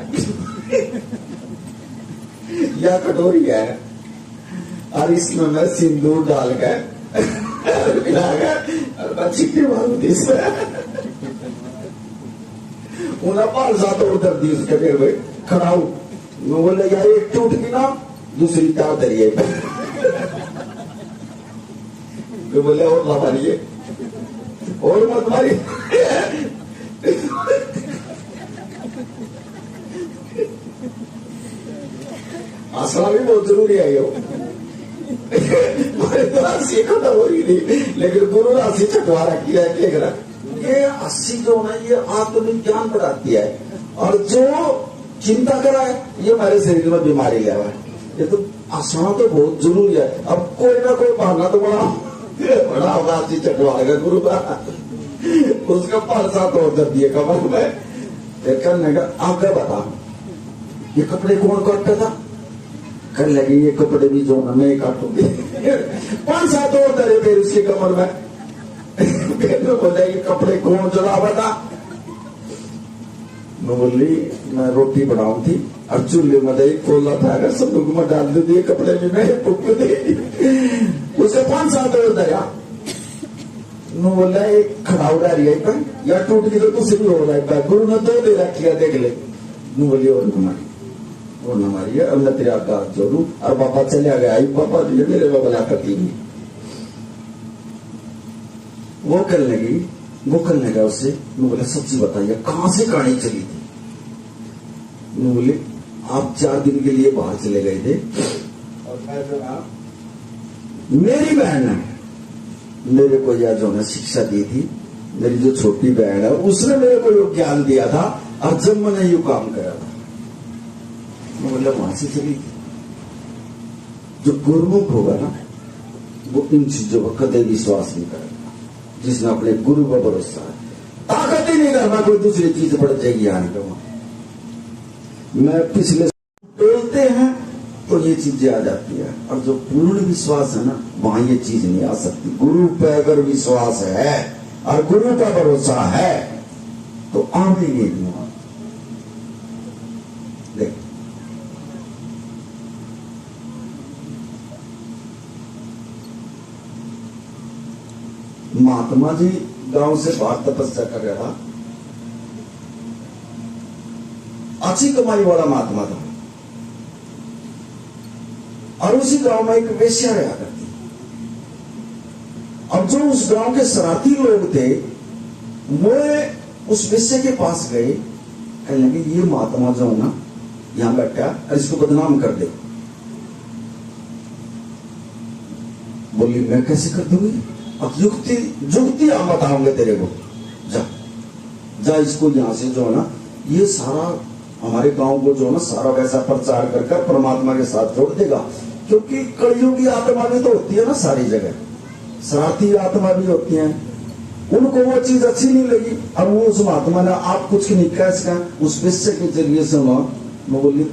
या कटोरी है, और इसमें मैं सिंदूर डाल कर मिला गया और मैं छींटे मारू थी इसमें उन्हें 5 साल और दर्द दी उसके फिर भाई खड़ाऊ बोले यार एक टूट की ना दूसरी तार दरिए तो बोले और ना मारिए और मत मारिए आसरा भी बहुत जरूरी है यो हमारे तो राशि खत्म हो रही थी, लेकिन गुरु राशि छटवा रखी है क्या करा। ये 80 जो है ये आत्मविज्ञान बढ़ाती है, और जो चिंता करा है ये हमारे शरीर में बीमारी ले आवा है। ये तो आसना तो बहुत जरूरी है। अब कोई ना कोई बहाना तो बड़ा राशि चटवाएगा गुरु का, उसका 5 साल और दर्द दिए कमर में। करने का आगे बता ये कपड़े कौन काटता था, कर लगी ये कपड़े भी जो मैं काटूंगी 5 साल और दर्द फिर उसकी कमर में फिर बोले ये कपड़े कौन जलावा था, मैं बोली मैं रोटी बनाऊ थी और चूल्हे में दही खोला था, अगर संदूक में डाल दे कपड़े में मैं पुक दी उसे 5 साल और दया नो बोला एक खड़ाऊ रही है या टूट गई तो तुझसे भी हो रहा है, गुरु ने 2 दे रखी है देख ले। नो बोली और न मारी है, अब मैं तेरे आपका हाथ जोड़ू, और पापा चले गया पापा जी मेरे को बना करती नहीं। वो करने लगा उससे, नो बोला सच्ची बताइए कहां से कहानी चली थी। नो बोले आप 4 दिन के लिए बाहर चले गए थे, और मैं जो ना मेरी बहन ने मेरे को यह जो है शिक्षा दी थी, मेरी जो छोटी बहन है उसने मेरे को यो ज्ञान दिया था, और जब मैंने यू काम करा था मतलब वहां से चली थी। जो गुरुमुख होगा ना वो इन चीजों पर कदे विश्वास नहीं करेगा, जिसने अपने गुरु पर भरोसा है, ताकत ही नहीं करना कोई दूसरी चीज बढ़ जाएगी आने का। मैं पिछले बोलते हैं तो ये चीजें आ जाती है, और जो पूर्ण विश्वास है ना वहां ये चीज नहीं आ सकती। गुरु पे अगर विश्वास है और गुरु का भरोसा है तो आवेंगे नहीं। देख महात्मा जी गांव से बाहर तपस्या कर रहा था, अच्छी कमाई वाला महात्मा था, और उसी गांव में एक वेश्या रहा करती। अब जो उस गांव के शरारती लोग थे वो उस वेश्या के पास गए, कहने लगे ये महात्मा जो है ना यहां बैठा और इसको बदनाम कर दे। बोली मैं कैसे कर दूंगी, अब युक्ति जुक्ति हम बताऊंगे तेरे को, जा जा इसको यहां से जो है ना ये सारा हमारे गांव को जो है ना सारा वैसा प्रचार कर परमात्मा के साथ जोड़ देगा, क्योंकि कलयुगी आत्मा भी तो होती है ना सारी जगह, शरारती आत्मा भी होती है, उनको वो चीज अच्छी नहीं लगी। अब वो उस महात्मा ने आप कुछ नहीं कह सका, उस विषय के जरिए से मैं बोली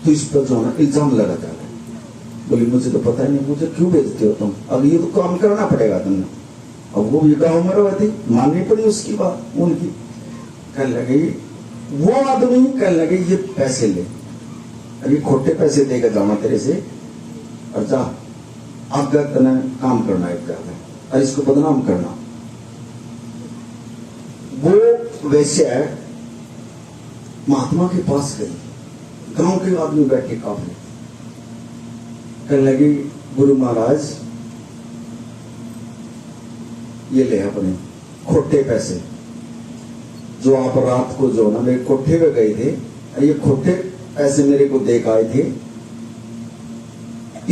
तो इस पर जो है ना इल्जाम लगा जा रहा है। बोली मुझे तो पता ही नहीं, मुझे क्यों भेजते हो तुम, अब ये तो काम करना पड़ेगा तुमने। अब वो भी गाँव में रहती, माननी पड़ी उसकी बात उनकी। कहने लगे वो आदमी, कहने लगे ये पैसे ले, अभी खोटे पैसे देकर जाना तेरे से, और जा आगे तने काम करना है क्या है, और इसको बदनाम करना। वो वैसे महात्मा के पास गई, गांव के आदमी बैठे काफी, कहने लगी गुरु महाराज ये ले अपने खोटे पैसे जो आप रात को जो ना मेरे कोठे पे गए थे, ये खोटे पैसे मेरे को देख आए थे।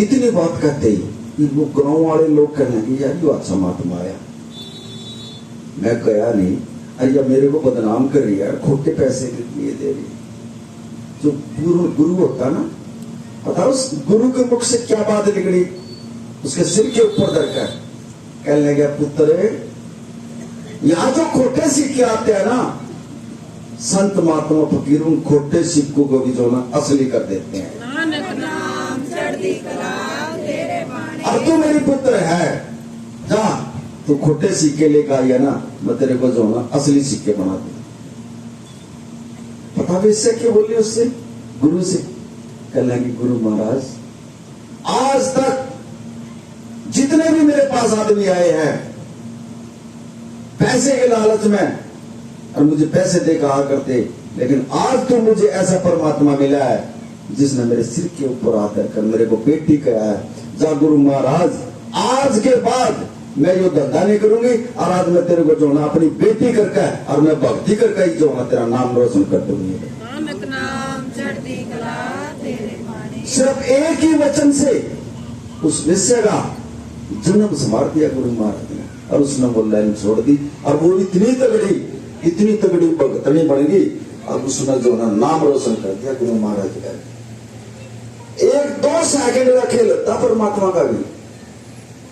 इतनी बात कहते ही वो गांव वाले लोग कहने लगे यार यो अच्छा महात्मा आया, मैं गया नहीं, अरे या मेरे को बदनाम कर रही है, खोटे पैसे के लिए दे रही। जो गुरु होता ना, पता उस गुरु के मुख से क्या बात निकली, उसके सिर के ऊपर धरकर कहने लगे पुत्र यहां जो खोटे सिक्के आते हैं ना, संत महात्मा फकीर उन खोटे सिक्कों को भी जो ना असली कर देते हैं। नानक नाम चढ़ती कला तेरे बाणी। अब तू मेरी पुत्र है, जा तू खोटे सिक्के लेकर आई है ना, मैं तेरे को जो ना असली सिक्के बना दूं। पता भी इससे क्या बोली उससे, गुरु से, कहने लगी गुरु महाराज आज तक जितने भी मेरे पास आदमी आए हैं पैसे के लालच में और मुझे पैसे दे कहा करते, लेकिन आज तो मुझे ऐसा परमात्मा मिला है जिसने मेरे सिर के ऊपर आकर कर मेरे को बेटी कहा है। जा गुरु महाराज आज के बाद मैं यो धंधा नहीं करूंगी, और आज मैं तेरे को जो ना अपनी बेटी करके और मैं भक्ति करके ही जो ना तेरा नाम रोशन कर दूंगी। नानक नाम चढ़ती कला तेरे बाणी। सिर्फ एक ही वचन से उस विषय का जन्म संभार दिया गुरु महाराज ने, और उसने वो लाइन छोड़ दी, और वो इतनी तगड़ी भगतनी बन गई, और उसने जो ना नाम रोशन कर दिया गुरु महाराज का। 1-2 सेकंड का खेल था परमात्मा का भी,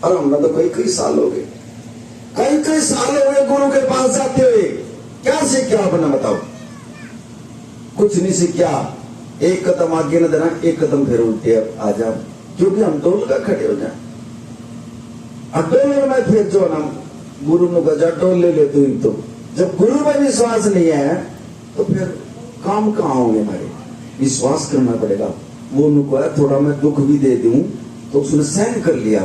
और हमने तो कई साल हो गए, कई साल हो गए गुरु के पास जाते हुए। क्या सीखा आपने बताओ, कुछ नहीं सीखा। एक कदम आगे न देना, एक कदम फिर उल्टे आ जा, क्योंकि हम डोल का खड़े हो जाए। डोल में फिर जो ना गुरु ने गजा डोल ले तू, तो जब गुरु में विश्वास नहीं है तो फिर काम कहां होंगे हमारे, विश्वास करना पड़ेगा। वो उनको है थोड़ा मैं दुख भी दे दूं तो उसने सहन कर लिया,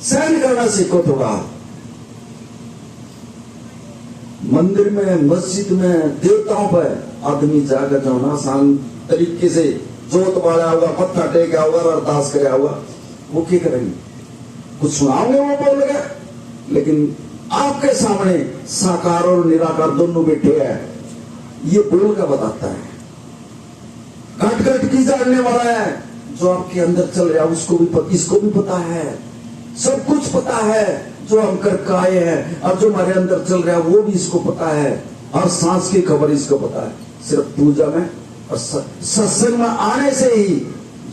सहन करना सीखो थोड़ा। मंदिर में मस्जिद में देवताओं पर आदमी जाकर जो ना आसान तरीके से जोत बाड़ा होगा, पत्थर टेका होगा, अरदास कराया होगा, वो क्या करेंगे, कुछ सुनाओगे वो बोल गए, लेकिन आपके सामने साकार और निराकार दोनों बैठे हैं, ये बोल का बताता है। घट घट की जानने वाला है, जो आपके अंदर चल रहा है उसको भी इसको भी पता है, सब कुछ पता है जो हम करके आए हैं, और जो हमारे अंदर चल रहा है वो भी इसको पता है, और सांस की खबर इसको पता है। सिर्फ पूजा में और सत्संग में आने से ही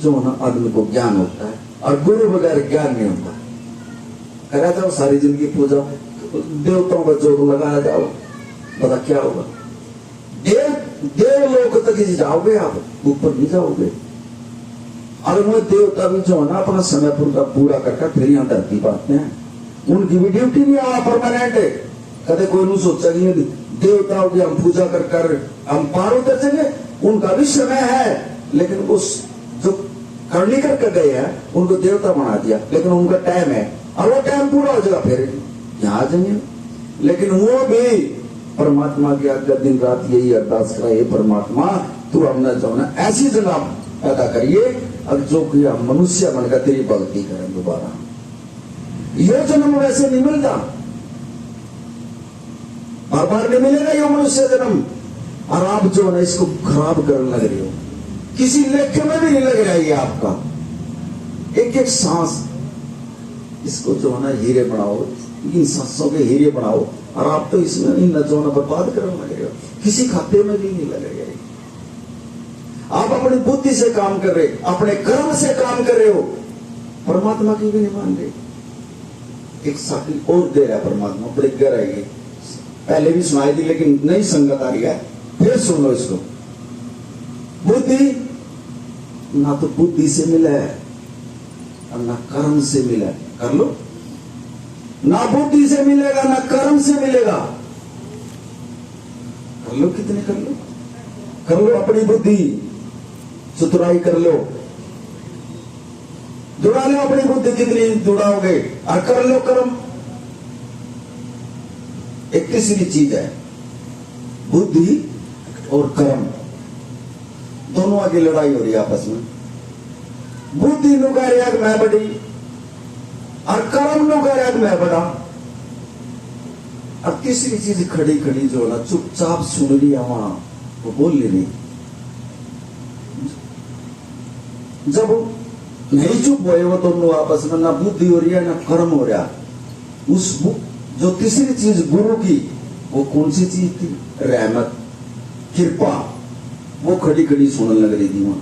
जो ना आदमी को ज्ञान होता है, और गुरु बगैर ज्ञान नहीं होता। करा जाओ सारी जिंदगी पूजा, देवताओं का जोर लगाया जाओ, पता क्या होगा, देव लोक तक ही जाओगे आप, ऊपर नहीं जाओगे। और वो देवता भी जो है ना अपना समय पूरा करके फिर यहाँ धरती पाते हैं, उनकी भी ड्यूटी नहीं आना परमानेंट है। कदे कोई नहीं सोचा कि देवताओं की हम पूजा कर हम पार उतर जाएंगे, उनका भी समय है, लेकिन उस जो करनी करके गए हैं उनको देवता बना दिया, लेकिन उनका टाइम है, और वो टाइम पूरा हो जाएगा फिर यहाँ आ जाएंगे। लेकिन वो भी परमात्मा की आज्ञा दिन रात यही अरदास करा, हे परमात्मा तू हमने जो ना ऐसी जगह पैदा करिए अब जो कि हम मनुष्य बनकर तेरी भक्ति करें दोबारा। ये जन्म वैसे नहीं मिलता, बार बार नहीं मिलेगा ये मनुष्य जन्म। और आप जो है इसको खराब करने लग रहे हो, किसी लेख में भी नहीं लग रहा है आपका एक एक सांस। इसको जो है ना हीरे बनाओ, इन सांसों के हीरे बनाओ, और आप तो इसमें इन जो है बर्बाद करने लग रहे हो, किसी खाते में भी नहीं लग रहे। आप अपनी बुद्धि से काम कर रहे, अपने कर्म से काम कर रहे हो, परमात्मा की भी नहीं मान रहे। एक साथी और दे रहा है परमात्मा, बड़ी गहराई है, पहले भी सुनाई थी लेकिन नई संगत आ रही है, फिर सुन लो इसको। बुद्धि ना तो बुद्धि से मिला है और ना कर्म से मिला है, कर लो। ना बुद्धि से मिलेगा ना कर्म से मिलेगा, कर लो, कितने कर लो अपनी बुद्धि चतुराई कर लो, जुड़ा लो अपनी बुद्धि कितनी जुड़ाओगे, और कर लो कर्म। एक तीसरी चीज है बुद्धि और कर्म, दोनों आगे लड़ाई हो रही है आपस में। बुद्धि नु कह रहा मैं बड़ी और कर्म नु कह रहा मैं बड़ा। और तीसरी चीज खड़ी खड़ी जो ना चुपचाप सुन रही है, वहां वो बोल ले रही। जब नहीं चुप हुए वो दोनों आपस में, ना बुद्धि हो रही है ना कर्म हो रहा, उस जो तीसरी चीज गुरु की, वो कौन सी चीज थी? रहमत, कृपा, वो खड़ी खड़ी सुनने लग रही थी वहां।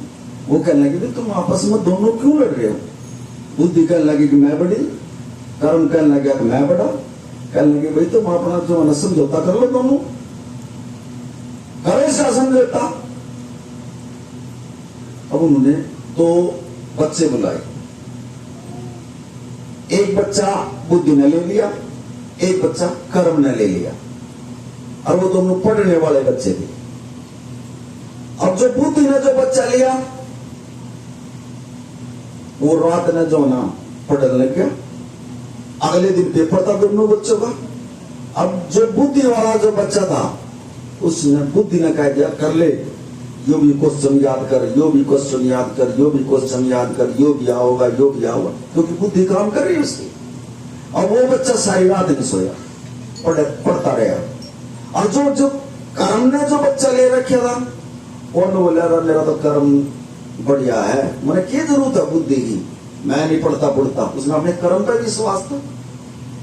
वो कहने लगी तुम आपस में दोनों क्यों लड़ रहे हो? बुद्धि कहने लगी कि मैं बड़ी, कर्म कहने लगा कि मैं बड़ा। कहने लगे भाई तुम अपना जो है समझौता कर लो, दोनों करो इसका समझौता। अब उन्होंने दो बच्चे बुलाए, एक बच्चा बुद्धि ने ले लिया, एक बच्चा कर्म ने ले लिया, और वो दोनों पढ़ने वाले बच्चे थे। अब जो बुद्धि ने जो बच्चा लिया वो रात ने जो ना पढ़ने लग गया, अगले दिन पेपर था दोनों बच्चों का। अब जो बुद्धि वाला जो बच्चा था उसने बुद्धि ने कह दिया कर ले, यो भी क्वेश्चन याद कर, यो भी क्वेश्चन याद कर, यो भी क्वेश्चन याद कर, यो भी आओगा, यो भी आओगा, क्योंकि बुद्धि काम कर रही है उसकी। और वो बच्चा सारी रात नहीं सोया, पढ़ता रहा। और जो कर्म ने जो बच्चा ले रखा था वो बोला मेरा तो कर्म बढ़िया है, मैंने क्या जरूरत है बुद्धि की, मैं नहीं पढ़ता। उसने अपने कर्म पर विश्वास था,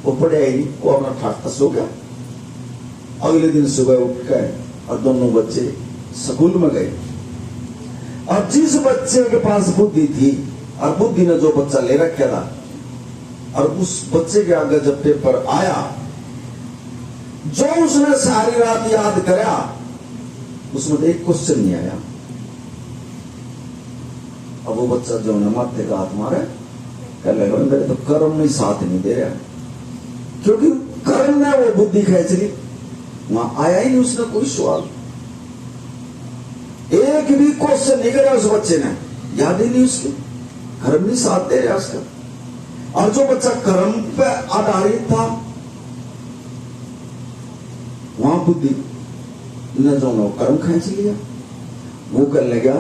वो पढ़ा ही नहीं, वो अपना ठाकता सो गया। अगले दिन सुबह उठ गए और दोनों बच्चे स्कूल में गए। और जिस बच्चे के पास बुद्धि थी और बुद्धि ने जो बच्चा ले रखा था, और उस बच्चे के आगे जब पेपर आया, जो उसने सारी रात याद करा उसमें एक क्वेश्चन नहीं आया। अब वो बच्चा जो है माथे का हाथ मारे, कह लगा मेरे तो कर्म नहीं साथ नहीं दे रहा, क्योंकि कर्म ने वो बुद्धि खींच ली, वहां आया ही नहीं उसने कोई सवाल, एक भी क्वेश्चन नहीं करा उस बच्चे ने, याद ही नहीं उसके, कर्म नहीं साथ दे रहा उसका। और जो बच्चा कर्म पे आधारित था वहां बुद्धि ने जो ना कर्म खींच लिया। वो करने लगा,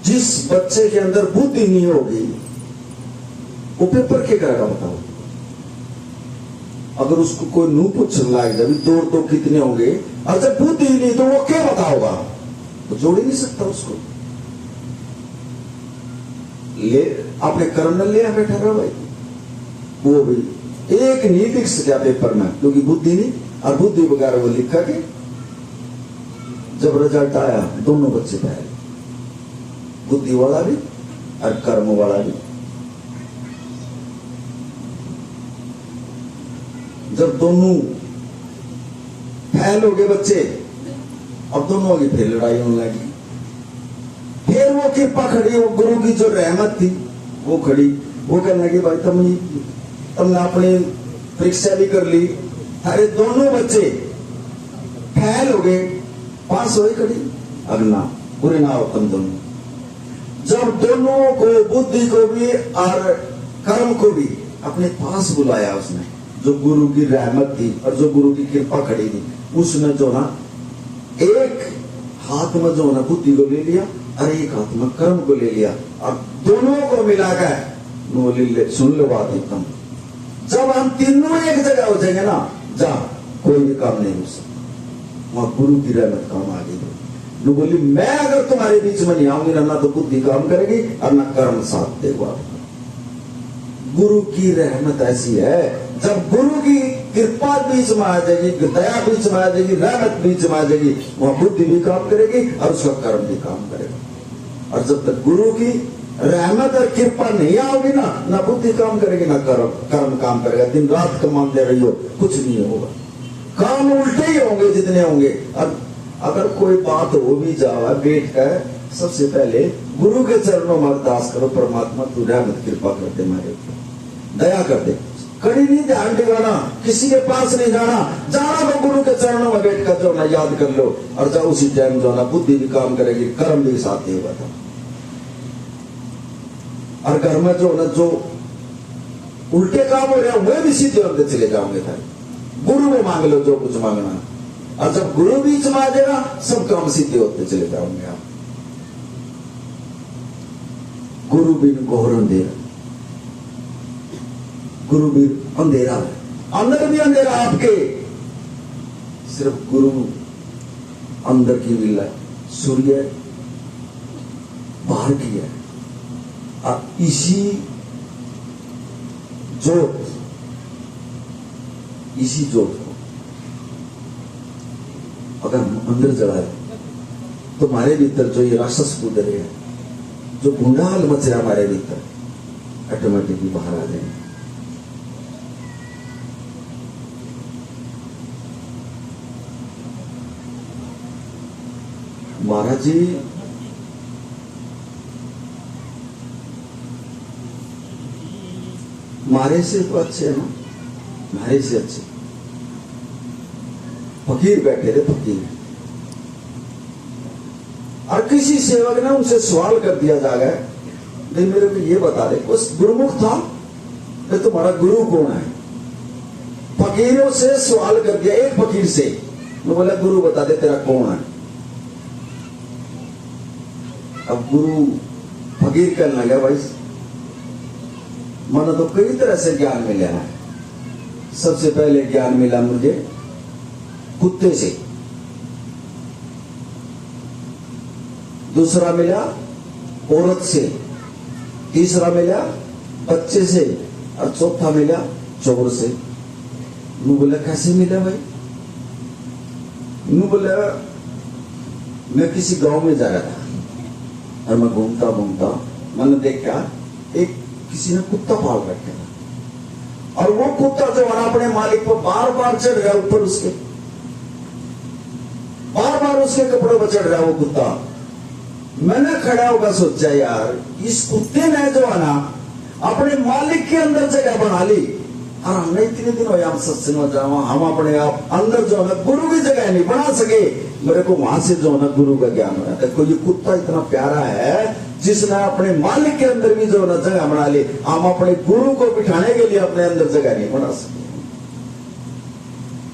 जिस बच्चे के अंदर बुद्धि नहीं होगी वो पेपर क्या करेगा बताओ? अगर उसको कोई नू पूछने लाएगा दो कितने होंगे, और जब बुद्धि नहीं तो वो क्या बताओगा? तो जोड़ ही नहीं सकता उसको। ले अपने कर्म ने ले बैठा रहा भाई, वो भी एक नहीं लिख सका पेपर में, क्योंकि बुद्धि नहीं, और बुद्धि वगैरह वो लिखा के जब रिजल्ट आया दोनों बच्चे पहले, बुद्धि वाला भी और कर्म वाला भी। जब दोनों फेल हो गए बच्चे, अब दोनों की फिर लड़ाई होने लगी। फिर वो कृपा खड़ी, वो गुरु की जो रहमत थी वो खड़ी, वो कहने लगी भाई तुमने अपनी परीक्षा भी कर ली, अरे दोनों बच्चे फेल हो गए, पास हो खड़ी, अब ना बुरे ना हो तुम दोनों। जब दोनों को बुद्धि को भी और कर्म को भी अपने पास बुलाया उसने, जो गुरु की रहमत थी और जो गुरु की कृपा खड़ी थी, उसने जो ना एक हाथ में जो ना बुद्धि को ले लिया और एक हाथ में कर्म को ले लिया, और दोनों को मिलाकर सुन लो बात एकदम, जब हम तीनों एक जगह हो जाएंगे ना, जा कोई भी काम नहीं हो सकता, वहां गुरु की रहमत काम आ गई। वो बोली मैं अगर तुम्हारे बीच में नहीं आऊंगी ना तो बुद्धि काम करेगी और ना कर्म साथ देगा। गुरु की रहमत ऐसी है, जब गुरु की कृपा बीच में आ जाएगी, दया बीच में आ जाएगी, रहमत बीच में आ जाएगी, वह बुद्धि भी काम करेगी और उसका कर्म भी काम करेगा। और जब तक गुरु की रहमत और कृपा नहीं आओगी ना बुद्धि काम करेगी ना कर्म काम करेगा। दिन रात कमाते रही हो, कुछ नहीं होगा, काम उल्टे ही होंगे जितने होंगे। और अगर कोई बात हो भी जावा, बैठ कर सबसे पहले गुरु के चरणों में अरदास करो, परमात्मा तू रहमत कृपा कर दे, मेरे दया कर दे। कड़ी नहीं ध्यान दिलाना, किसी के पास नहीं जाना, जाना तो गुरु के चरणों में बैठ कर जो ना याद कर लो, और जब उसी टाइम जो ना बुद्धि भी काम करेगी, कर्म भी साथ देगा। और घर में जो ना जो उल्टे काम हो रहे हैं वे भी सीधे होते चले जाओगे। था गुरु में मांग लो जो कुछ मांगना, और जब गुरु बीच में आ जाएगा सब काम सीधे होते चले जाओगे आप। गुरु बिन घोर अंधेरा, गुरु बिन अंधेरा, अंदर भी अंधेरा आपके, सिर्फ गुरु अंदर की लीला, सूर्य बाहर की है। और इसी जोत को अगर अंदर जलाए तो हमारे भीतर जो ये राक्षस कूद रहे हैं, जो गुंडाल मच रहा हमारे भीतर, ऑटोमेटिकली बाहर आ जाएंगे। महाराज जी मारे से तो अच्छे है ना, मारे से अच्छे फकीर बैठे थे, फकीर। और किसी सेवक ने उनसे सवाल कर दिया जा गया, नहीं मेरे को ये बता दे, उस गुरुमुख था, तो तुम्हारा गुरु कौन है? फकीरों से सवाल कर दिया, एक फकीर से, वो बोला गुरु बता दे तेरा कौन है। अब गुरु फकीर कहने लगा, भाई मन तो कई तरह से ज्ञान मिला है। सबसे पहले ज्ञान मिला मुझे कुत्ते से, दूसरा मिला औरत से, तीसरा मिला बच्चे से, और चौथा मिला चोर से। नू बोला कैसे मिला भाई? नू बोला मैं किसी गांव में जा रहा था और मैं घूमता घूमता मैंने देखा एक किसी ने कुत्ता पाल रखे था, और वो कुत्ता जो है अपने मालिक पर बार बार चढ़ रहा, ऊपर उसके बार बार उसके कपड़ों पर चढ़ रहा वो कुत्ता। मैंने खड़ा होकर सोचा यार इस कुत्ते ने जो है ना अपने मालिक के अंदर जगह बना ली, और हमने इतने दिन हो हम सत्संग में जावा, हम अपने आप अंदर जो है गुरु की जगह नहीं बना सके। मेरे को वहां से जो है ना गुरु का ज्ञान हुआ। देखो ये कुत्ता इतना प्यारा है जिसने अपने मालिक के अंदर भी जो है ना जगह बना ली, हम अपने गुरु को बिठाने के लिए अपने अंदर जगह नहीं बना सके।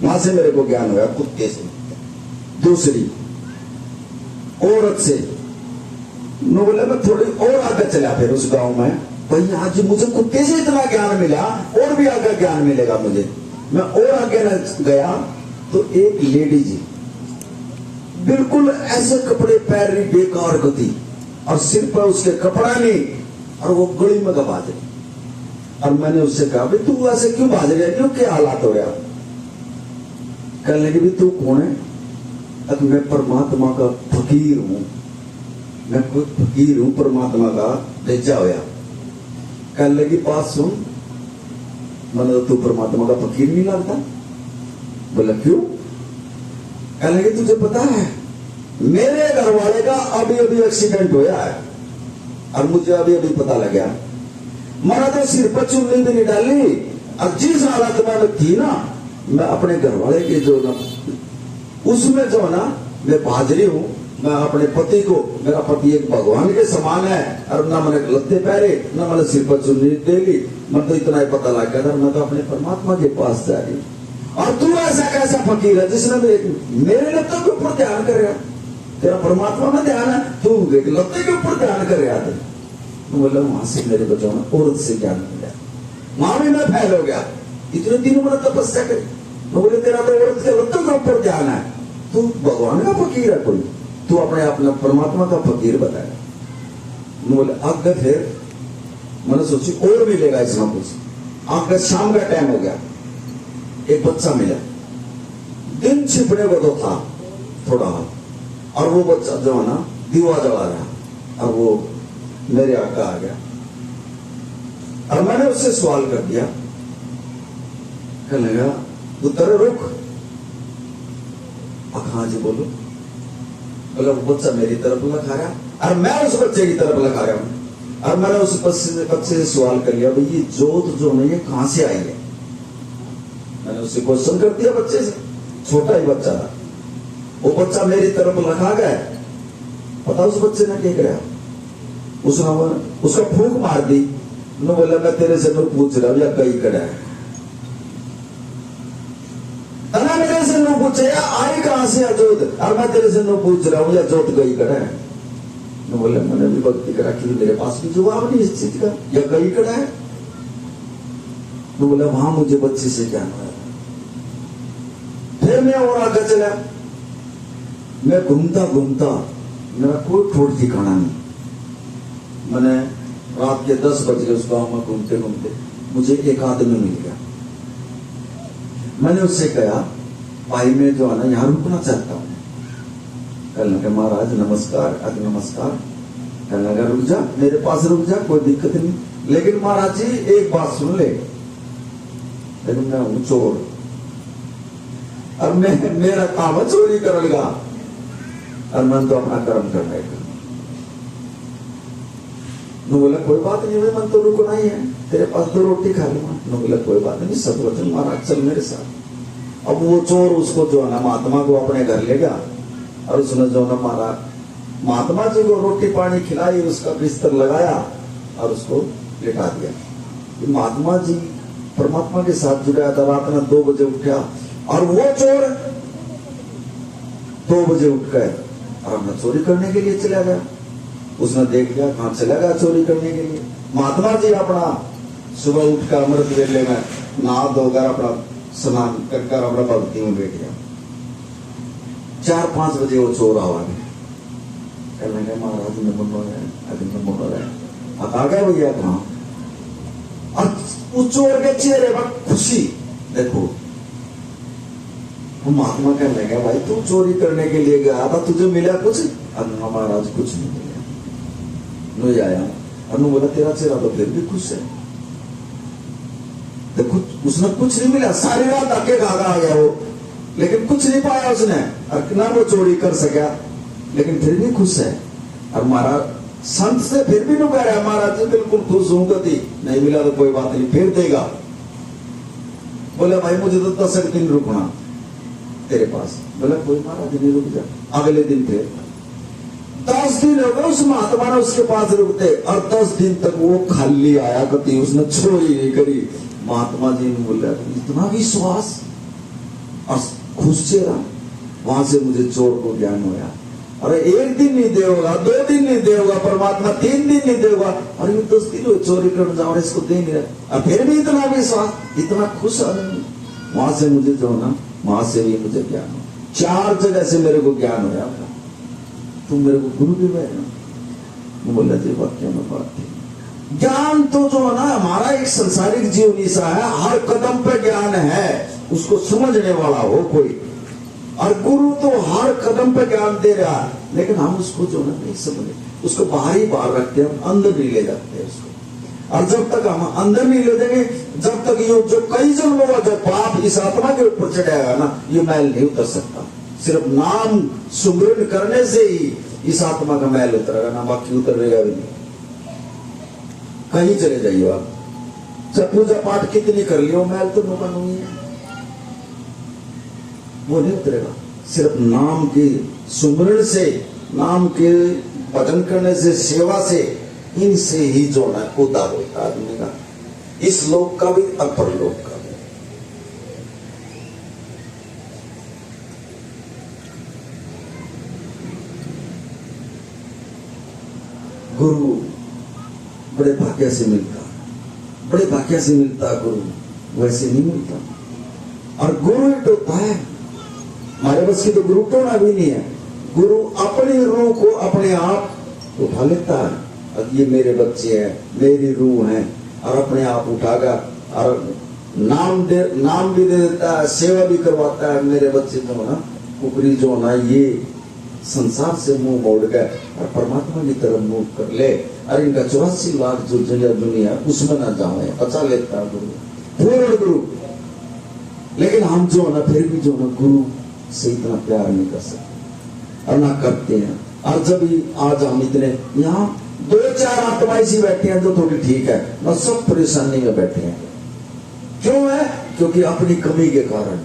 वहां से मेरे को ज्ञान हुआ कुत्ते से। दूसरी औरत से, बोले मैं थोड़ी और आगे चला फिर उस गांव में, भाई आज मुझे कुत्ते से इतना ज्ञान मिला, और भी आगे ज्ञान मिलेगा मुझे। मैं और आगे न गया तो एक लेडी जी बिल्कुल ऐसे कपड़े पहन रही बेकार गति, और सिर पर उसके कपड़ा नहीं, और वो गली में भाज रही। और मैंने उससे कहा भाई तू ऐसे क्यों भाज रही है, क्यों क्या हालात हो रहा? कहने लगी तू कौन है? अब मैं परमात्मा का फकीर हूं, मैं खुद फकीर हूं, परमात्मा का भेजा होया। कहने लगी बात सुन, मैंने तू परमात्मा का फकीर नहीं लगता? बोला क्यों? कहने लगी तुझे पता है मेरे घर वाले का अभी अभी एक्सीडेंट होया है, और मुझे अभी अभी पता लग गया। मैंने तो सिर पर चुन्नी भी नहीं डाली, और जिस हालत में थी ना, मैं अपने घर वाले के जो ना उसमें जो ना मैं भाज रही हूं, मैं अपने पति को, मेरा पति एक भगवान के समान है, और ना मैंने लत्ते पहरे, ना मैंने सिर पर चुन्नी दे ली, मैं तो इतना ही पता लग गया मैं तो अपने परमात्मा के पास जा रही हूँ। और तू ऐसा कैसा फकीर है जिसने मेरे लत्तों के ऊपर ध्यान कर रहा, तेरा परमात्मा में ध्यान है, तू लत्ते के ऊपर ध्यान कर रहा था। तो बोला वहां से मेरे बच्चों में औरत से ज्ञान मिला, वहां भी मैं फैल हो गया। इतने दिनों मैंने तपस्या करी, तो बोले तेरा तो औरत के लत्तों के ऊपर ध्यान है, तू भगवान का फकीर है कोई, तू अपने आप में परमात्मा का फकीर बताया। बोले आगे फिर मैंने सोची और मिलेगा इसमें कुछ। आगे शाम का टाइम हो गया, एक बच्चा मिला, दिन छिपने को तो था थोड़ा, और वो बच्चा जो है ना दीवा जला रहा, और वो मेरे आगे आ गया, और मैंने उससे सवाल कर दिया, कहने लगा पुत्र रुक। हाँ जी बोलो। बोला वो बच्चा मेरी तरफ लगा रहा और मैं उस बच्चे की तरफ लगा रहा हूं, और मैंने उस बच्चे से सवाल कर लिया भाई ये जोत जो है ये कहां से आई है। मैंने उससे क्वेश्चन कर दिया बच्चे से, छोटा ही बच्चा था, वो बच्चा मेरी तरफ लगा गया। पता उस बच्चे ने क्या कराया, उसने उसका फूंक मार दी। उन्होंने बोला मैं तेरे से पूछ रहा हूं या कई कड़ा है, तना मेरे से नो पूछे या आई कहां से जोत, और मैं तेरे से नो पूछ रहा हूं या जोत गई कड़ा है। मैं बोले मैंने भी भक्ति करा कि मेरे पास भी जवाब नहीं इस चीज का, या गई कड़ा है। मैं बोला वहां मुझे बच्चे से ज्ञान आया। फिर मैं और आगे चला, मैं घूमता घूमता मेरा कोई ठोर ठिकाना नहीं। मैंने रात के 10 बजे उस गांव में घूमते घूमते मुझे एक आदमी मिल गया। मैंने उससे कहा भाई मैं जो है ना यहाँ रुकना चाहता हूँ। कहने लगा महाराज नमस्कार। अरे नमस्कार। कहने लगा रुक जा, मेरे पास रुक जा, कोई दिक्कत नहीं, लेकिन महाराज जी एक बात सुन ले, लेकिन मैं हूं चोर और मेरा काम है चोरी करने का, और मैं तो अपना कर्म करने का। नो बोला कोई बात नहीं भाई, मन तो रुकना ही है, तेरे पास 2 रोटी खा लूंगा। नो बोला कोई बात नहीं, सब वचन महाराज चल मेरे साथ। अब वो चोर उसको जो है ना महात्मा को अपने घर ले गया, और उसने जो ना महाराज महात्मा जी को रोटी पानी खिलाई, उसका बिस्तर लगाया और उसको लिटा दिया। महात्मा जी परमात्मा के साथ जुड़ा था। रात में 2 बजे उठा, और वो चोर 2 बजे उठ गए और अपना चोरी करने के लिए चला गया। उसने देख लिया कहां चला गया चोरी करने के लिए। महात्मा जी अपना सुबह उठकर अमृत वेले में नहा धोकर अपना स्नान कर अपना भक्ति में बैठ गया। 4-5 बजे वो चोर आवा गया, कहने लगे महाराज ने बोलो है, अभी में बोलो है, आ गया भैया कहां। और उस चोर के चेहरे पर खुशी देखो। महात्मा कहने लगा भाई तू चोरी करने के लिए गया था, तुझे मिला कुछ? अनु महाराज कुछ नहीं मिला। नो आया, अनु बोला तेरा चेहरा तो फिर भी खुश है। देखो उसने कुछ नहीं मिला, सारी रात आके भागा आ गया वो, लेकिन कुछ नहीं पाया उसने, और ना वो चोरी कर सका, लेकिन फिर भी खुश है। और महाराज संत से फिर भी नु कह रहा है महाराज जी बिल्कुल खुश हूं, कभी नहीं मिला तो कोई बात नहीं फिर देगा। बोले भाई मुझे तो 10 दिन रुकना तेरे पास। बोला कोई महाराज नहीं रुक जा। अगले दिन फिर 10 दिन हो गए उस महात्मा ने उसके पास रुकते, और 10 दिन तक वो खाली आया, कभी उसने चोरी नहीं करी। महात्मा जी ने बोला इतना विश्वास और खुश चेहरा। वहां से मुझे चोर को ज्ञान होया। अरे 1 दिन नहीं देगा, 2 दिन नहीं देगा परमात्मा, 3 दिन नहीं देगा, और ये 10 दिन हुए चोरी करने जाओ इसको दे नहीं रहा, और फिर भी इतना विश्वास, इतना खुश आदमी। वहां से मुझे जो ना वहां से भी मुझे ज्ञान हो। 4 जगह से मेरे को ज्ञान होया। तुम मेरे को गुरु भी बैठना। बोला जी वाक्य में बात थी। ज्ञान तो जो है ना हमारा एक संसारिक जीवनी सा है, हर कदम पे ज्ञान है, उसको समझने वाला हो कोई। और गुरु तो हर कदम पे ज्ञान दे रहा है, लेकिन हम उसको जो है नहीं समझे, उसको बाहर ही बाहर रखते हैं, हम अंदर नहीं ले जाते हैं उसको। और जब तक हम अंदर नहीं ले जाएंगे, जब तक ये जो कई जन्मों का जो पाप इस आत्मा के ऊपर चढ़ाएगा ना, ये मैल नहीं उतर सकता। सिर्फ नाम सुमरन करने से ही इस आत्मा का मैल उतरेगा ना, बाकी उतरेगा भी नहीं। कहीं चले जाइए आप, चाहे पूजा पाठ कितनी कर लियो, मैल तो नुका नहीं है, वो नहीं उतरेगा। सिर्फ नाम के सुमरण से नाम के भजन करने से, सेवा से, इनसे ही जो है उद्धार होता है आदमी का, इस लोक का भी और परलोक का भी। गुरु बड़े भाग्य से मिलता, बड़े भाग्य से मिलता गुरु, वैसे नहीं मिलता। और गुरु एक होता है, हमारे बस की तो गुरु टोना भी नहीं है। गुरु अपनी रूह को अपने आप उठा लेता है, अब ये मेरे बच्चे हैं, मेरी रूह है, और अपने आप उठागा और नाम भी दे देता है, सेवा भी करवाता है। मेरे बच्चे जो है ना, कुकरी जो ना, ये संसार से मुंह मोड़ गए और परमात्मा की तरफ मुंह कर ले, और इनका 84 लाख जो दुनिया है उसमें ना जाए, बचा लेता है गुरु, पूर्ण गुरु। लेकिन हम जो ना, फिर भी जो ना, गुरु से इतना प्यार नहीं कर सकते और ना करते हैं। और जब आज हम इतने यहाँ 2-4 आत्मा ऐसी बैठे हैं जो थोड़ी ठीक है, ना सब परेशानी में बैठे हैं। क्यों है? क्योंकि अपनी कमी के कारण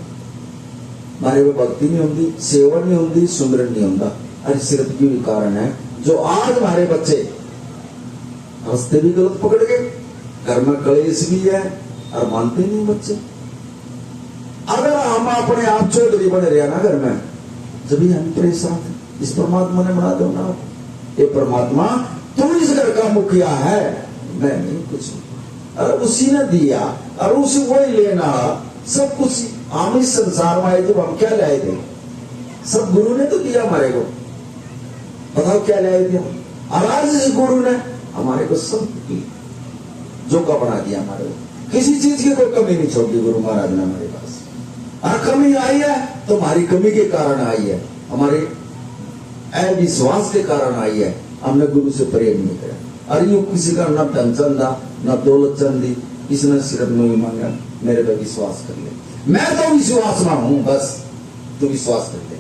हमारे में भक्ति नहीं होती, सेवा नहीं होती, सुमरन नहीं होता। अरे सिर्फ यही कारण है जो आज हमारे बच्चे रास्ते भी गलत पकड़ गए, घर में कलेश भी है और मानते नहीं बच्चे। अगर हम अपने आप चौधरी बने रहे ना घर में, जब भी हम परेशान थे, इस परमात्मा ने बना दो ना, ये परमात्मा तू इस घर का मुखिया है, मैं नहीं कुछ, और उसी ने दिया और उसी वही लेना सब कुछ। हम इस संसार में आए जब हम क्या लाए थे? सब गुरु ने तो दिया हमारे को, बताओ क्या लाए थे? और आज इस गुरु ने हमारे को सब जो का बना दिया हमारे को, किसी चीज की कोई कमी नहीं छोड़ी गुरु महाराज ने हमारे पास। और कमी आई है तो हमारी कमी के कारण आई है, हमारे अविश्वास के कारण आई है, हमने गुरु से प्रेम नहीं किया। और यूं किसी का न धन चंदा न दौलत चंदी, इसने सिर्फ नहीं मांगा, मेरे पे विश्वास कर ले, मैं तो विश्वास में हूं, बस तू विश्वास कर ले।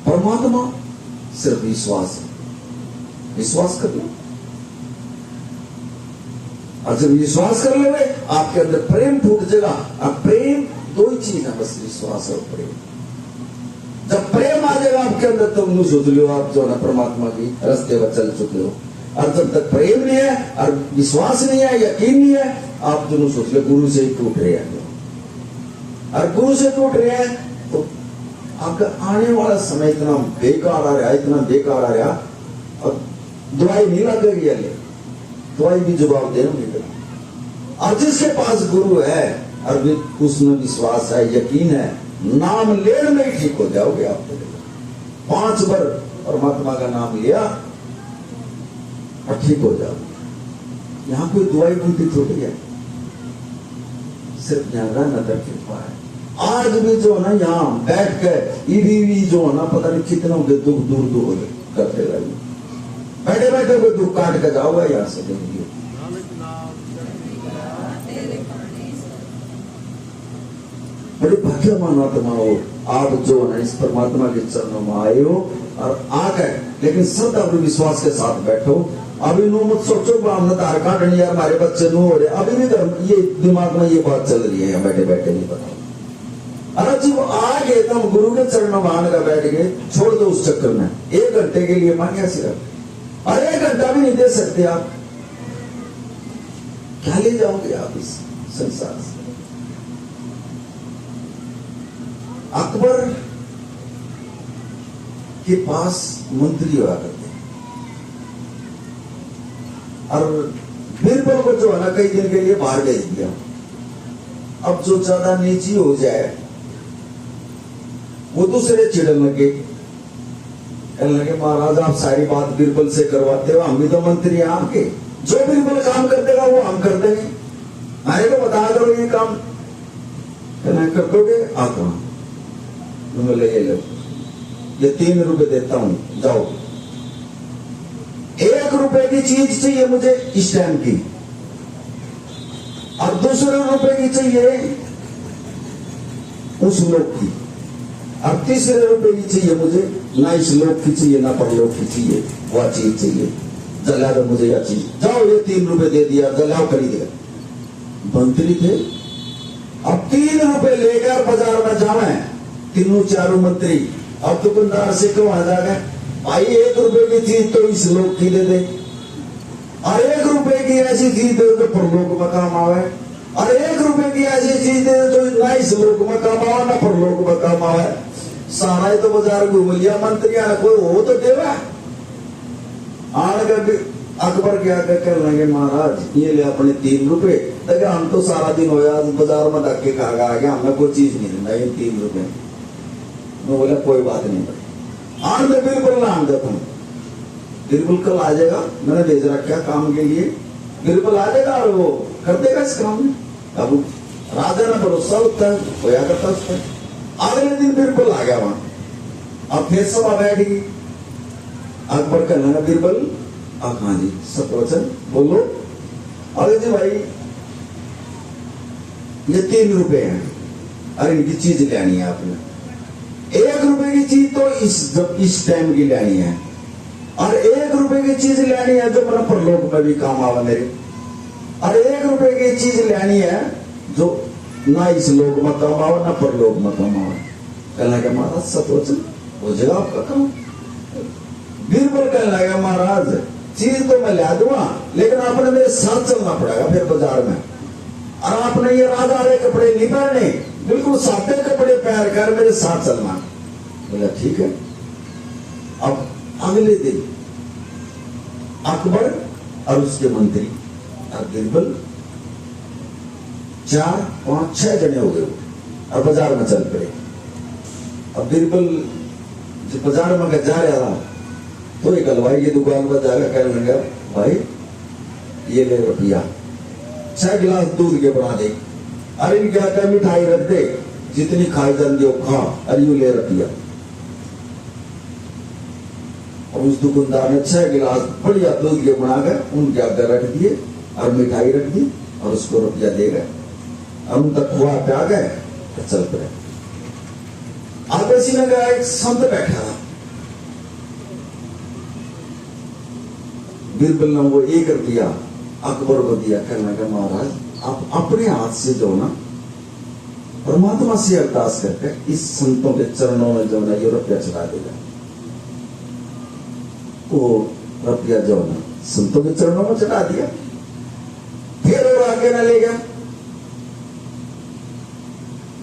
परमात्मा सिर्फ विश्वास है, विश्वास कर ले। और जब विश्वास कर ले आपके अंदर प्रेम फूट जाएगा। अब प्रेम दो ही चीज है बस, विश्वास और प्रेम। जब प्रेम आ जाएगा आपके अंदर, तो तुम सोच लो आप जो है परमात्मा की रास्ते पर चल चुके हो। और जब तक प्रेम नहीं है और विश्वास नहीं है, यकीन नहीं है, आप दोनों सोच लो गुरु से ही टूट रहे हैं। और गुरु से टूट रहे हैं तो आपका आने वाला समय इतना बेकार आ रहा है, इतना बेकार आ रहा है, और दवाई नहीं लगेगी, दवाई भी जवाब देना नहीं देगा। और जिसके पास गुरु है और उसमें विश्वास है, यकीन है, नाम लेने में ही ठीक हो जाओगे आप। 5 बार परमात्मा का नाम लिया और ठीक हो जाओगे। यहां कोई दवाई बूटी थोड़ी है, सिर्फ ज्ञान नजर कृपा है। आज भी जो है ना, यहाँ बैठ कर ईडी जो है ना, पता नहीं कितना दुख दूर करते रहे, बैठे बैठे कोई दुख काट कर जाओगे यहाँ से देंगे। बड़े भाग्यवान आत्मा हो आप जो है इस परमात्मा के चरणों में आए हो और आकर, लेकिन सब अपने विश्वास के साथ बैठो। अभी नो मत सोचो हमने तार काटनी यार, हमारे बच्चे नो हो रहे, अभी भी ये दिमाग में ये बात चल रही है बैठे बैठे, नहीं बताओ। अरे जब आ गए तो हम गुरु के चरणों में आने का बैठ गए, छोड़ दो उस चक्कर में। 1 घंटे के लिए मांगे सिर्फ, और 1 घंटा भी नहीं दे सकते आप, क्या ले जाओगे आप इस संसार से? अकबर के पास मंत्री हुआ करते, और बीरबल को जो है ना कई दिन के लिए बाहर भेज दिया। अब जो ज्यादा नीची हो जाए वो दूसरे चिड़न लगे, कहने लगे महाराज आप सारी बात बीरबल से करवाते हो, हम भी तो मंत्री हैं आपके, जो बीरबल काम कर देगा वो हम कर देंगे, हमारे को बता दो ये काम। कहना कर दोगे? आता बोले ये 3 रुपए देता हूं, जाओ। 1 रुपए की चीज चाहिए मुझे इस टाइम की, और 2 रुपए की चाहिए उस लोक की, और 3 रुपए की चाहिए मुझे, ना इस लोक की चाहिए ना परलोक की चाहिए, वह चीज चाहिए, जला दो मुझे यह चीज, जाओ। ये 3 रुपए दे दिया, जलाओ खरीद। मंत्री थे, अब 3 रुपए लेकर बाजार में जावे, 3-4 मंत्री। अब दुकानदार से क्यों आ जाएगा भाई 1 रुपए की चीज तो इस लोक की दे दे, और 1 रुपए की ऐसी चीज दे दे तो परलोक में काम आवे, और 1 रुपए की ऐसी चीज दे दे तो ना इस लोक में काम आवे ना परलोक में काम आवे। सारा ही तो बाजार घूम लिया मंत्री आने, कोई हो तो देवा। आने का अकबर क्या कर लेंगे, महाराज ये ले अपने 3 रुपए, देखा हम तो सारा दिन होया बाजार में धक्के खा गया, हमें कोई चीज नहीं देना, ये 3 रुपए। मैं बोला कोई बात नहीं भाई, आन दे बिल्कुल ना आन दे, तुम बिल्कुल कल आ जाएगा, मैंने भेज रखा काम के लिए, बिल्कुल आ जाएगा और वो कर देगा इस काम में। अब राजा ने भरोसा होता है, होया करता उस पर। अगले दिन बिल्कुल आ गया वहां, अब फिर सभा बैठ गई। अकबर कहने लगा बिरबल, आप हाँ जी सतवचन बोलो। अरे जी भाई ये 3 रुपए हैं, अरे इनकी चीज लेनी है आपने, 1 रुपए की चीज तो इस टाइम की लेनी है, और 1 रुपए की चीज लेनी है जो मेरा परलोक में भी काम आवा मेरे, और 1 रुपए की चीज लेनी है जो ना इस लोक में काम आवा ना परलोक में काम आवा। कहने लगा महाराज सतवचन हो जाएगा आपका काम। बीरबल कहने लगा महाराज चीज तो मैं ला दूंगा, लेकिन आपने मेरे साथ चलना पड़ेगा फिर बाजार में, और आपने ये राजा वाले कपड़े नहीं पहने, बिल्कुल सादे कपड़े पहन कर मेरे साथ चलना। बोला ठीक है। अब अगले दिन अकबर और उसके मंत्री और बीरबल 4, 5, 6 जने हो गए और बाजार में चल पड़े। अब बीरबल जब बाजार में जा रहा था तो एक हलवाई की दुकान पर जाकर कहने लगा भाई ये ले रुपया, 6 गिलास दूध के बना दे, अरे क्या क्या मिठाई रख दे, जितनी खाई जाती हो खा, अरे यू ले रुपया। और उस दुकानदार ने 6 गिलास बढ़िया दूध के बनाकर उनके आगे रख दिए और मिठाई रख दी और उसको रुपया दे गए, और उन तक खुआ पे आ गए तो चल पड़े। आगे सी ने कहा एक संत बैठा था, बीरबल ने वो 1 रुपया अकबर को दिया, कहने लगा महाराज आप अपने हाथ से जो ना परमात्मा से अरदास करके इस संतों के चरणों में जो ना ये रुपया चढ़ा देगा। वो रुपया जो ना संतों के चरणों में चढ़ा दिया, फिर और आगे ना ले गया।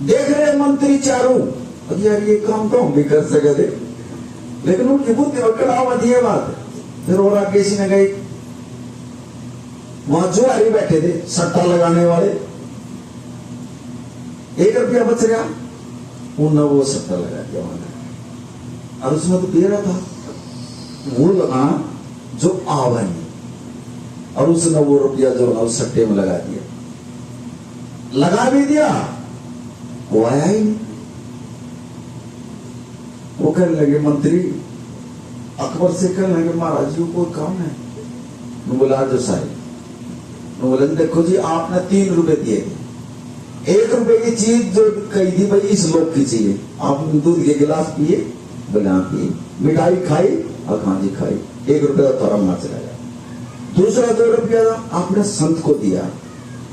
देख रहे मंत्री चारों, यार ये काम तो हम भी कर सके थे, लेकिन उनकी बुद्धि में कड़ावत है बात। फिर और आगे किसी ने गई, वहां जुआरी बैठे थे सट्टा लगाने वाले, 1 रुपया बच गया, उन्होंने वो सट्टा लगा दिया वहां, और उसमें तो दे रहा था वो लगा जो आवा नहीं, और उसने वो रुपया जो ना उस सट्टे में लगा दिया, लगा भी दिया वो आया ही नहीं। वो कहने लगे मंत्री अकबर से, कहने लगे महाराज जी कोई काम है। बोला जो साहिब, बोले देखो जी आपने 3 रुपए दिए थे, 1 रुपए की चीज जो कही थी भाई इस लोग की चाहिए, आपने दूध के गिलास पिए, बोले हाँ पिए, मिठाई खाई और हाँ जी खाई, 1 रुपया तो आराम चला गया। दूसरा 2 रुपया आपने संत को दिया,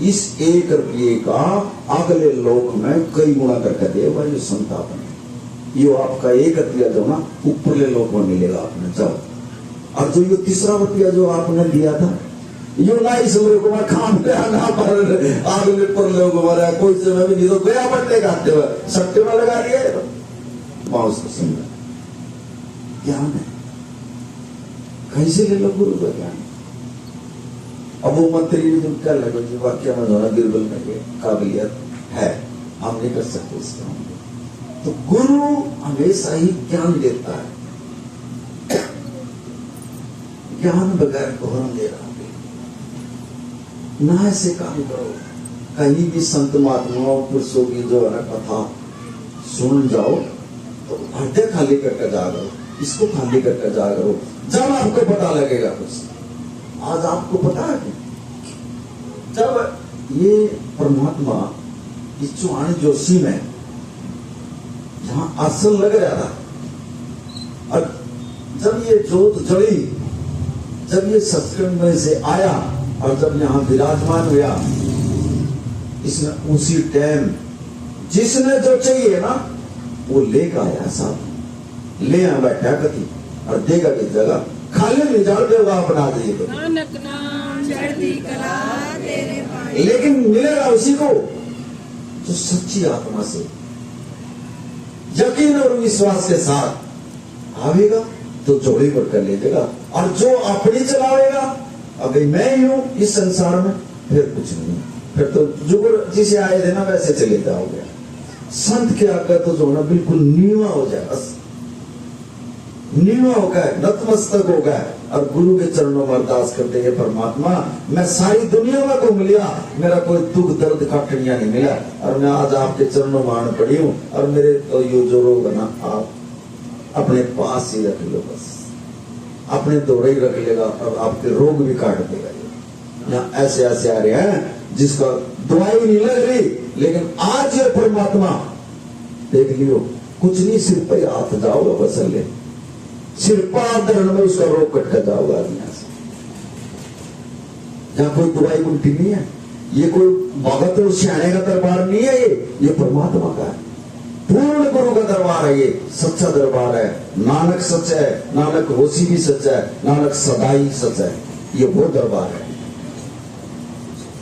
इस 1 रुपये का अगले लोक में कई गुना करके दे भाई संत आपने, यो आपका 1 रुपया जो ना ऊपरले लोक में मिलेगा आपने जाओ। और जो ये 3रा रुपया जो आपने दिया था यो ना इस लोग में खाम ना पर आगे पर लोग मारा, कोई समय भी नहीं तो गया बट्टे खाते हुए सट्टे में लगा दिया माउस को समझा ज्ञान है, कहीं से ले लो गुरु का ज्ञान। अब वो मंत्री ने क्या लगा जी वाक्य में जो ना बीरबल में काबिलियत है, हम नहीं कर सकते इस काम को, तो गुरु हमेशा ही ज्ञान देता है, ज्ञान बगैर गौरव दे रहा ना, ऐसे काम करो। कहीं भी संत महात्माओं पुरुषों की जो है ना कथा सुन जाओ तो हृदय खाली करके जा करो, इसको खाली करके जा करो, जब आपको पता लगेगा कुछ। आज आपको पता है कि जब ये परमात्मा इस चौहान जोशी में जहां आसन लग रहा था, और जब ये जोत जड़ी, जब ये सत्संग में से आया और जब यहां विराजमान हुआ, इसने उसी टाइम जिसने जो चाहिए ना वो लेकर आया, साथ ले आ बैठा कथी और देगा भी जगह खाली नहीं जाओ देगा अपना दीजिए। नानक नाम चढ़ती कला तेरे पानी। लेकिन मिलेगा उसी को जो सच्ची आत्मा से यकीन और विश्वास के साथ आवेगा तो जोड़ी पर कर लीजिएगा। और जो अपनी चलावेगा अभी मैं ही हूं इस संसार में, फिर कुछ नहीं, फिर तो जुगर जिसे आए थे ना वैसे चले जाओगे। संत के आगे तो जो ना बिल्कुल नीवा हो जाए, बस नीवा हो गए, नतमस्तक हो गए और गुरु के चरणों में अरदास करते हैं, परमात्मा मैं सारी दुनिया में घूम लिया, मेरा कोई दुख दर्द काटनिया नहीं मिला और मैं आज आपके चरणों में आन पड़ी हूं और मेरे तो ये जो रोग है ना आप अपने पास ही रख लो, बस अपने दौरे ही रख लेगा और आपके रोग भी काट देगा। यहाँ ऐसे ऐसे आ रहे हैं जिसका दवाई नहीं लग रही, लेकिन आज ये परमात्मा देख लियो कुछ नहीं, सिर पर हाथ जाओगा बस ले, सिर पर धरण में उसका रोग कट कर जाओगा दुनिया से। जहां कोई दवाई उल्टी नहीं है, ये कोई भगत और सियाने का दरबार नहीं है, ये परमात्मा का है, पूर्ण गुरु का दरबार है, ये सच्चा दरबार है। नानक सच है, नानक होशी भी सच है, नानक सदाई सच है, ये वो दरबार है।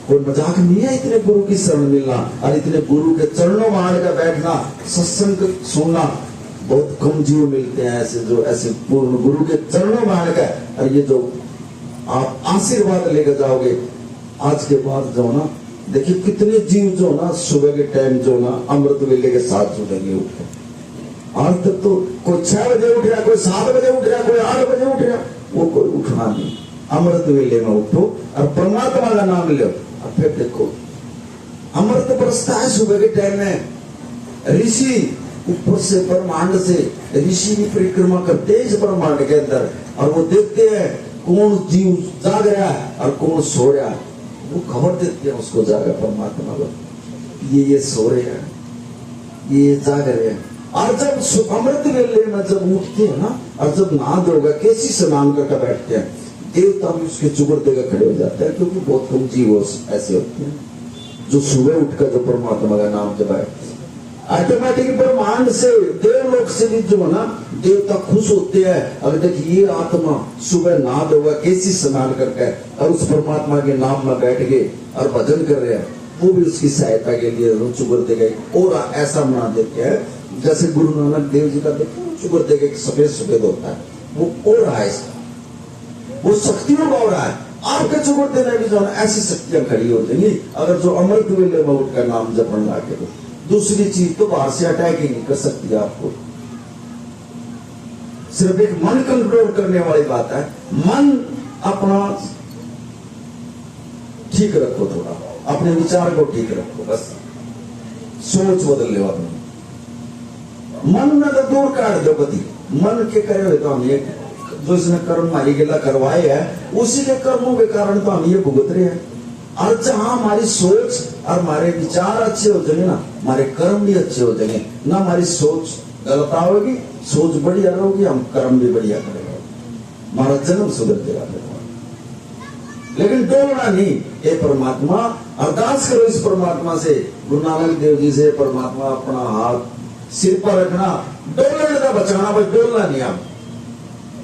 कोई मजाक नहीं है इतने गुरु की शरण मिलना और इतने गुरु के चरणों में आकर बैठना, सत्संग सुनना। बहुत कम जीव मिलते हैं ऐसे जो ऐसे पूर्ण गुरु के चरणों में आकर, और ये जो आप आशीर्वाद लेकर जाओगे आज के बाद जो ना, देखिए कितने जीव जो ना सुबह के टाइम जो ना अमृत वेले के साथ जुड़ेंगे उठे। आज तक तो कोई 6 बजे उठ रहा, कोई 7 बजे उठ रहा, कोई 8 बजे उठ रहा, वो कोई उठना नहीं। अमृत वेले में उठो और परमात्मा का नाम लो और फिर देखो अमृत बरसता है सुबह के टाइम में। ऋषि ऊपर से ब्रह्मांड से ऋषि की परिक्रमा करते हैं इस ब्रह्मांड के अंदर, और वो देखते हैं कौन जीव जाग रहा है और कौन सो रहा है, वो खबर देते हैं उसको जागा परमात्मा को, ये सो रहे हैं, ये जाग रहे हैं। और जब अमृत वेले में जब उठते हैं ना और जब नहा धोगा कैसी स्नान करके बैठते हैं, देवता भी उसके चुगर देकर खड़े हो जाते हैं, क्योंकि बहुत कम जीव ऐसे होते हैं जो सुबह उठकर जो परमात्मा का नाम जपाए। ऑटोमेटिक ब्रह्मांड से देवलोक से भी जो है ना देवता खुश होते हैं। अगर देखिए ये आत्मा सुबह नहा धोगा कैसी स्नान करके और उस परमात्मा के नाम में बैठ गए और भजन कर रहे हैं, वो भी उसकी सहायता के लिए चुगर दे गए। और ऐसा बना देते हैं जैसे गुरु नानक देव जी का देखो चुगर दे गए सफेद सफेद होता है, वो और रहा है इसका, वो शक्तियों का हो रहा है। आपके चुगर देने की जो ऐसी शक्तियां खड़ी हो जाएंगी अगर जो अमृत वेले में उठकर नाम जपन लाके। तो दूसरी चीज तो बाहर से अटैक ही नहीं कर सकती आपको, सिर्फ एक मन कंट्रोल करने वाली बात है। मन अपना ठीक रखो, थोड़ा अपने विचार को ठीक रखो, बस सोच बदल लो अपनी। मन में तो दूर काट दो गति, मन के करे हुए तो हम ये जो इसने कर्म हमारी गिला करवाए है उसी के कर्मों के कारण तो हम ये भुगत रहे हैं। और जहां हमारी सोच और हमारे विचार अच्छे हो जाएंगे ना, हमारे कर्म भी अच्छे हो जाएंगे ना। हमारी सोच गलत होगी, सोच बढ़िया रहोगी, हम कर्म भी बढ़िया करेंगे, हमारा जन्म सुधर जाएगा। लेकिन डोलना नहीं, ये परमात्मा अरदास करो इस परमात्मा से, गुरु नानक देव जी से, परमात्मा अपना हाथ सिर पर रखना, डोलने का बचाना, बस डोलना नहीं। आप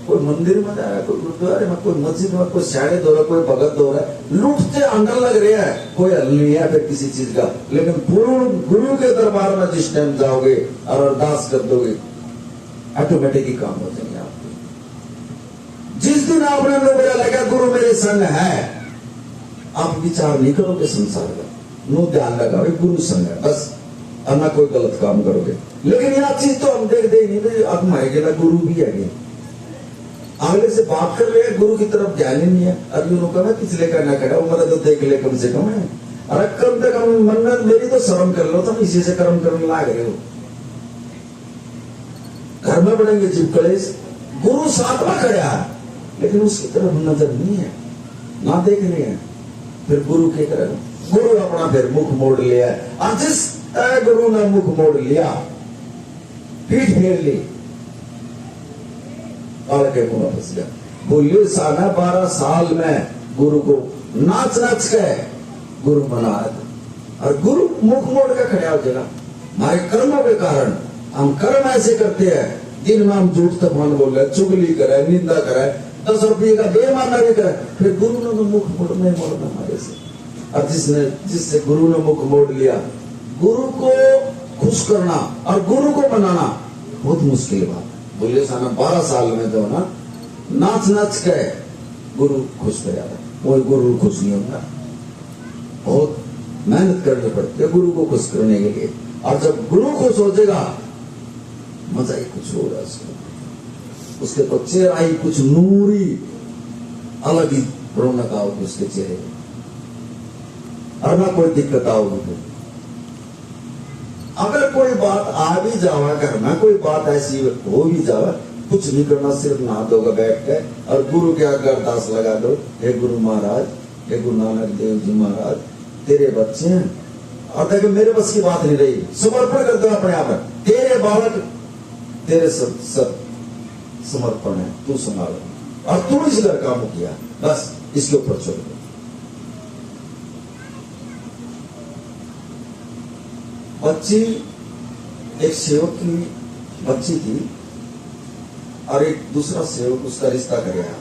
कोई मंदिर में जा रहा है, कोई गुरुद्वारे में, कोई मस्जिद में, कोई शायद हो रहा है, कोई भगत हो रहा है, लुटते अंदर लग रहे हैं, कोई हल नहीं है फिर किसी चीज का। लेकिन पूर्ण गुरु के दरबार में जिस टाइम जाओगे और अरदास कर दोगे ऑटोमेटिक ही काम हो जाएंगे आपके। जिस दिन आपने लोग लगा गुरु मेरे संग है, आप विचार नहीं करोगे संसार का, नो ध्यान लगाओगे गुरु संग है बस, और ना कोई गलत काम करोगे। लेकिन यह चीज तो हम देख दे नहीं, अब मारेगा गुरु भी है, अगले से बात कर रहे हैं, गुरु की तरफ ध्यान ही नहीं है। अभी उन्होंने कहा पिछले का ना करा, उम्र तो देख ले कम से कम है, अरे कम से कम मन्नत मेरी तो शर्म कर लो, तुम इसी से कर्म करने लाग रहे हो। घर में पड़ेंगे जीव कलेश, गुरु साथ में खड़ा है लेकिन उसकी तरफ नजर नहीं है, ना देख रहे हैं। फिर गुरु के तरफ गुरु अपना फिर मुख मोड़ लिया, और जिस गुरु ने मुख मोड़ लिया, पीठ फेर ली, के मुंह फंस गया। बोलिए 12.5 साल में गुरु को नाच नाच के गुरु बनाया था, और गुरु मुख मोड़ के खड़ा हो जाएगा। हमारे कर्मों के कारण हम कर्म ऐसे करते हैं दिन में हम झूठ तूफान बोल रहे, चुगली करे, निंदा करे, 10 रुपये का बेमाना भी करे, फिर गुरु ने तो मुख मोड़ना ही मोड़ना हमारे से। और जिससे गुरु ने मुख मोड़ लिया, गुरु को खुश करना और गुरु को मनाना बहुत मुश्किल बात। बोले साना 12 साल में जो ना नाच नाच के गुरु खुश कर जाता, वो गुरु खुश नहीं होता, बहुत मेहनत करनी पड़ती है गुरु को खुश करने के लिए। और जब गुरु खुश हो जाएगा, मजा ही कुछ होगा उसके तो चेहरा ही कुछ नूरी अलग ही रौनक आओगी उसके चेहरे में, और ना कोई दिक्कत आओगी। अगर कोई बात आ भी जावा घर में, कोई बात ऐसी हो भी जावा, कुछ नहीं करना, सिर्फ नहा धोगा बैठ के और गुरु के आगे अरदास लगा दो, हे गुरु महाराज, हे गुरु नानक देव जी महाराज, तेरे बच्चे हैं और देखो मेरे बस की बात नहीं रही, समर्पण कर दो अपने आप, तेरे बालक तेरे सब समर्पण है, तू संभालो और तू इस घर काम किया, बस इसके ऊपर छोड़ दो। बच्ची, एक सेवक की बच्ची थी और एक दूसरा सेवक उसका रिश्ता कर गया।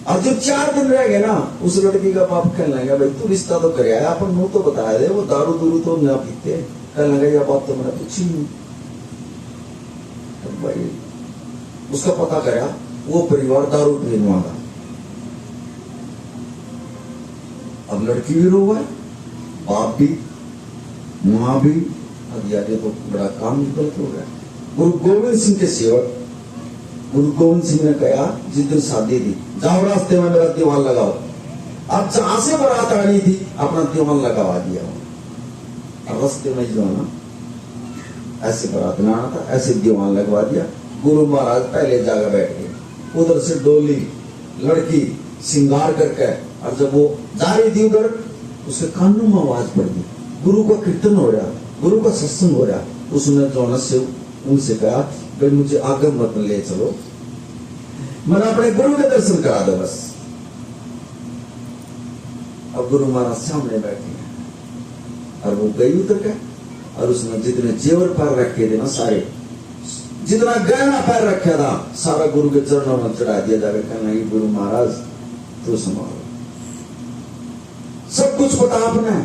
और जब 4 दिन रह गए ना, उस लड़की का बाप कहने लगा, भाई तू रिश्ता तो कर आया, अपन मुंह तो बताया दे, वो दारू दूरू तो ना पीते। कहने लगा, यह बात तो मैंने पूछी नहीं। तो भाई उसका पता करा, वो परिवार दारू पीने वाला। अब लड़की भी रो है, बाप भी, मां भी। अब यार ये तो बड़ा काम निकल हो गया। गुरु गोविंद सिंह के सेवक गुरु गोविंद सिंह ने कहा, जिस दिन शादी थी, जाओ रास्ते में मेरा दीवान लगाओ। अब जहां से बारात आनी थी, अपना दीवान लगवा दिया। और रास्ते में जो ना ऐसे बारात में आना था, ऐसे दीवान लगवा दिया। गुरु महाराज पहले जाकर बैठ गए, उधर से डोली लड़की श्रृंगार करके, और जब वो जा रही थी उधर, उसके कानों में आवाज पड़ गई, गुरु का कीर्तन हो रहा, गुरु का सत्संग हो रहा। उसने जोनस से उनसे कहा, भाई मुझे आगे मत ले चलो, मैंने अपने गुरु के दर्शन करा दो बस। अब गुरु महाराज सामने बैठे हैं और वो गई उतर के, और उसने जितने जेवर पैर रखे थे ना, सारे जितना गहना पैर रखा था, सारा गुरु के चरणों में चढ़ा दिया जाकर। कहना कि गुरु महाराज तू संभालो, सब कुछ पता आपने,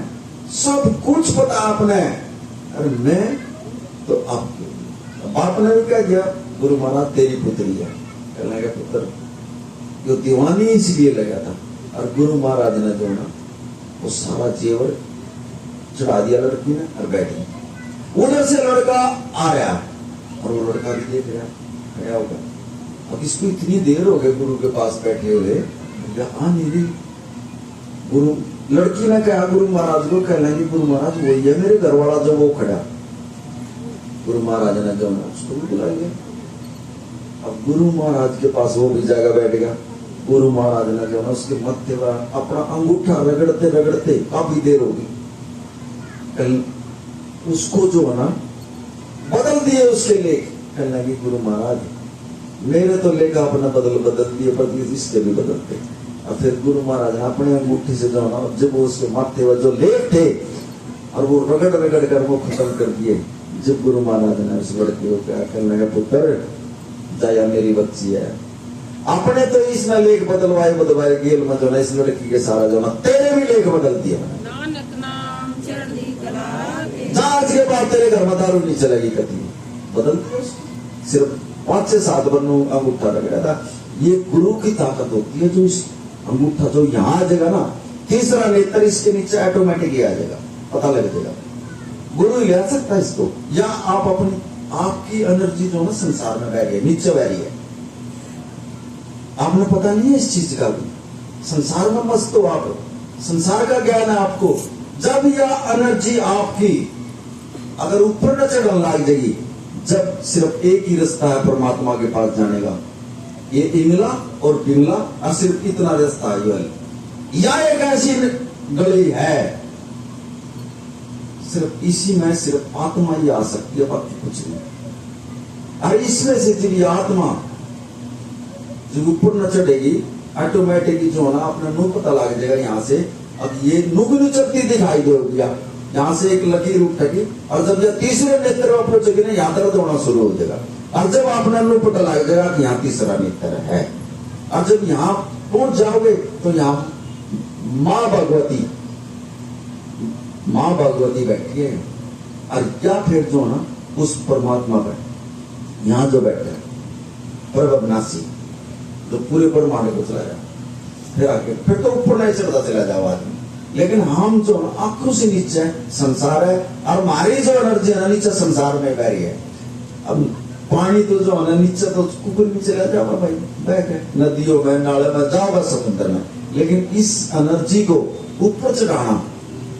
सब कुछ पता आपने, अरे मैं तो आपके। बाप ने भी कह दिया, गुरु महाराज तेरी पुत्री है। कहने लगा, पुत्र जो दीवानी इसलिए लगा था। और गुरु महाराज ने जो ना वो सारा जेवर चढ़ा दिया लड़की ने और बैठी। उधर से लड़का आ रहा और वो लड़का भी देख रहा, क्या होगा। अब इसको इतनी देर हो गई गुरु के पास बैठे हुए, आ नहीं रही। गुरु लड़की ने कहा गुरु महाराज को, कहने लगी, गुरु महाराज वही है मेरे घर वाला जो वो खड़ा। गुरु महाराज ने जो ना उसको भी बुला लिया। अब गुरु महाराज के पास वो भी जाकर बैठ गया। गुरु महाराज ने जो ना उसके मत्थे पर अपना अंगूठा रगड़ते रगड़ते काफी देर होगी, कहीं उसको जो है ना बदल दिए उसके लेख। कहने लगी, गुरु महाराज मेरे तो लेख आपने बदल दिए, पर इसके भी बदलते। और फिर गुरु महाराज ने अपने अंगूठी से जो ना, जब वो उसके माथे पर जो लेख थे और वो रगड़ रगड़ कर वो खत्म कर दिए। जब गुरु महाराज ने उस लड़की को क्या कहने लगा, पुत्र जाया मेरी बच्ची है, अपने तो इसने लेख बदलवाए गेल में जो ना इस लड़की के सारा जो ना तेरे भी लेख बदल दिया। नानक नाम चढ़ती कला के, आज के बाद तेरे घर में दारू नहीं चलेगी कभी। बदल दिया, सिर्फ 5 से 7 बन्नों अंगूठा रगड़ा था। ये गुरु की ताकत होती है, जो इस अंगूठा जो यहाँ आ जाएगा ना, तीसरा नेत्र इसके नीचे ऑटोमेटिक ही आ जाएगा, पता लग जाएगा। गुरु ही ले सकता है इसको, या आप अपनी आपकी एनर्जी जो ना संसार में बह रही है, नीचे बह रही है, आपने पता नहीं है इस चीज का भी। संसार में मस्त हो आप, संसार का ज्ञान है आपको। जब यह एनर्जी आपकी अगर ऊपर न चढ़ने लग जाएगी, जब सिर्फ एक ही रास्ता है परमात्मा के पास जाने का, ये इंगला और बिंगला, और सिर्फ इतना रास्ता है, या एक ऐसी गली है, सिर्फ इसी में सिर्फ आत्मा ही आ सकती है, बाकी कुछ नहीं। और इसमें से जब ये आत्मा जो ऊपर न चढ़ेगी, ऑटोमेटिकली जो है ना अपना नुक पता लग जाएगा यहाँ से। अब ये नुक चलती दिखाई देगी, यहाँ से एक लकीर उठेगी और जब यह तीसरे नेत्र में पहुंचेगी ना, यहाँ दर्द होना शुरू हो जाएगा। और जब आपने अनु पता लग जाएगा कि यहाँ तीसरा नेत्र है, और जब यहाँ पहुंच जाओगे तो यहाँ माँ भगवती बैठी है, और या फिर जो ना उस परमात्मा का यहाँ जो बैठा है परमनासी, जो पूरे ब्रह्मांड को चलाया, फिर आगे फिर तो ऊपर नहीं चढ़ता चला जाओ आदमी। लेकिन हम जो आंखों से नीचे संसार है, और हमारी जो एनर्जी है नीचे संसार में बह रही है। अब पानी तो जो है नीचे तो ऊपर भी चला जाओ भाई, बह के नदियों में, नाले में, जाओ समुद्र में। लेकिन इस एनर्जी को ऊपर चढ़ाना,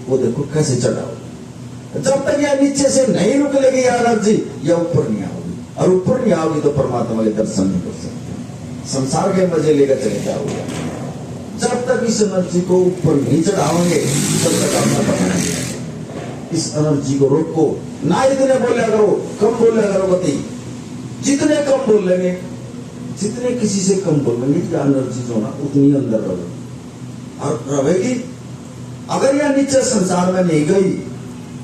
वो देखो कैसे चढ़ाओ। जब तक यह नीचे से नहीं निकलेगी यह एनर्जी, यह ऊपर नहीं आओगी, और ऊपर नहीं आओगी तो परमात्मा के दर्शन नहीं कर सकते, संसार के मजे लेकर चले जाओगे। जब तक इस एनर्जी को ऊपर नहीं चढ़ाओगे तब तक आप न बनाएंगे। इस एनर्जी को रोको ना, इतने बोला करो, कम बोला करो गति। जितने कम बोलेंगे, जितने किसी से कम बोलेंगे, क्या एनर्जी जो ना उतनी अंदर रहेगी और रहेगी। अगर यह नीचे संसार में नहीं गई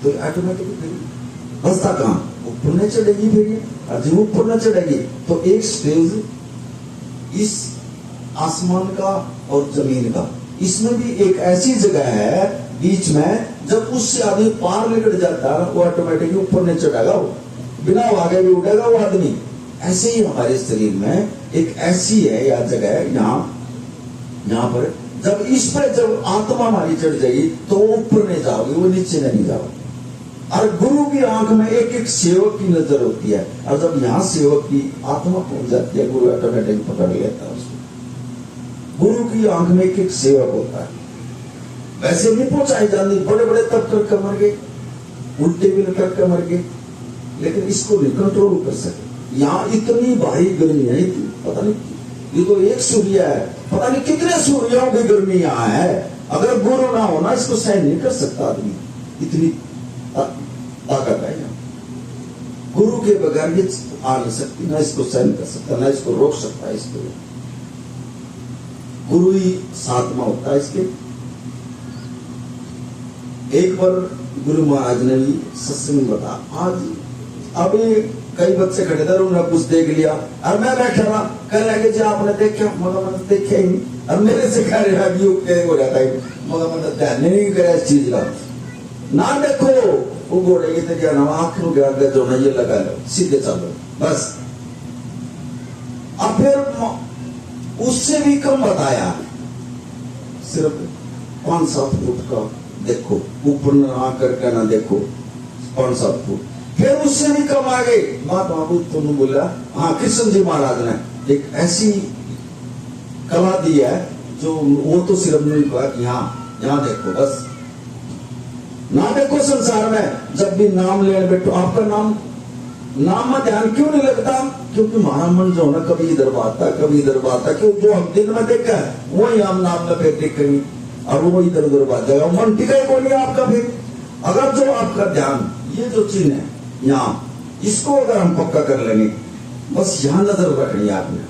तो ऑटोमेटिक बसता कहां, ऊपर नहीं चढ़ेगी। फिर ये जब ऊपर न चढ़ेगी तो एक स्टेज इस आसमान का और जमीन का, इसमें भी एक ऐसी जगह है बीच में, जब उससे आदमी पार निकल जाता है वो ऑटोमेटिकली ऊपर नहीं चढ़ेगा, वो बिना आगे भी उठेगा वो आदमी। ऐसे ही हमारे शरीर में एक ऐसी है या जगह है, यहाँ पर जब इस पर जब आत्मा हमारी चढ़ जाएगी तो वो ऊपर नहीं जाओगी, वो नीचे नहीं जाओगी। और गुरु की आंख में एक एक सेवक की नजर होती है, और जब यहाँ सेवक की आत्मा पहुंच जाती है, गुरु ऑटोमेटिक पकड़ लेता है उसको। गुरु की आंख में एक एक सेवक होता है। वैसे नहीं पहुंचाई जाती, बड़े बड़े तब करके मर गए, उल्टे भी लटक कर मर गए, लेकिन इसको नहीं कंट्रोल कर सके। यहाँ इतनी भारी गर्मी है, पता नहीं, ये तो एक सूर्य है, पता नहीं कितने सूर्यों की गर्मी यहाँ है। अगर गुरु ना होना इसको सहन नहीं कर सकता आदमी, इतनी ताकत है यहाँ। गुरु के बगैर ये आ नहीं सकती, ना इसको सहन कर सकता, ना इसको रोक सकता। इसको गुरु ही साथ में होता है इसके। एक बार गुरु महाराज ने भी सत्संग बता, आज अभी कई बच्चे खड़े थे, उन्होंने कुछ देख लिया और मैं बैठा रहा, कह लगे जी आपने देखा, मगर मैंने देखा ही नहीं। और मेरे से कह रहा हो जाता है, मगर मैंने ध्यान नहीं करा इस चीज का। ना देखो वो घोड़े की तो क्या नाम आंखों के आगे जो है ये लगा लो, सीधे चलो बस। अब फिर उससे भी कम बताया, सिर्फ 5-7 फुट का देखो, ऊपर ना करके ना देखो, 5-7 फुट। फिर उससे भी कम आ गए, माता बाबू तुमने बोला, हाँ कृष्ण जी महाराज ने एक ऐसी कला दी है जो वो तो सिर्फ नहीं कहा कि यहाँ देखो बस, ना देखो संसार में। जब भी नाम लेने बैठो, आपका नाम में ध्यान क्यों नहीं लगता? क्योंकि हमारा मन जो ना कभी इधर बाता कभी इधर बाता, क्यों जो हम दिन में देखा है वही हम नाम में फिर देखेंगे और वो इधर उधर बात जाएगा, मन टिका को नहीं आपका। फिर अगर जो आपका ध्यान ये जो चीज है यहाँ, इसको अगर हम पक्का कर लेंगे, बस यहाँ नजर रखनी है आपने,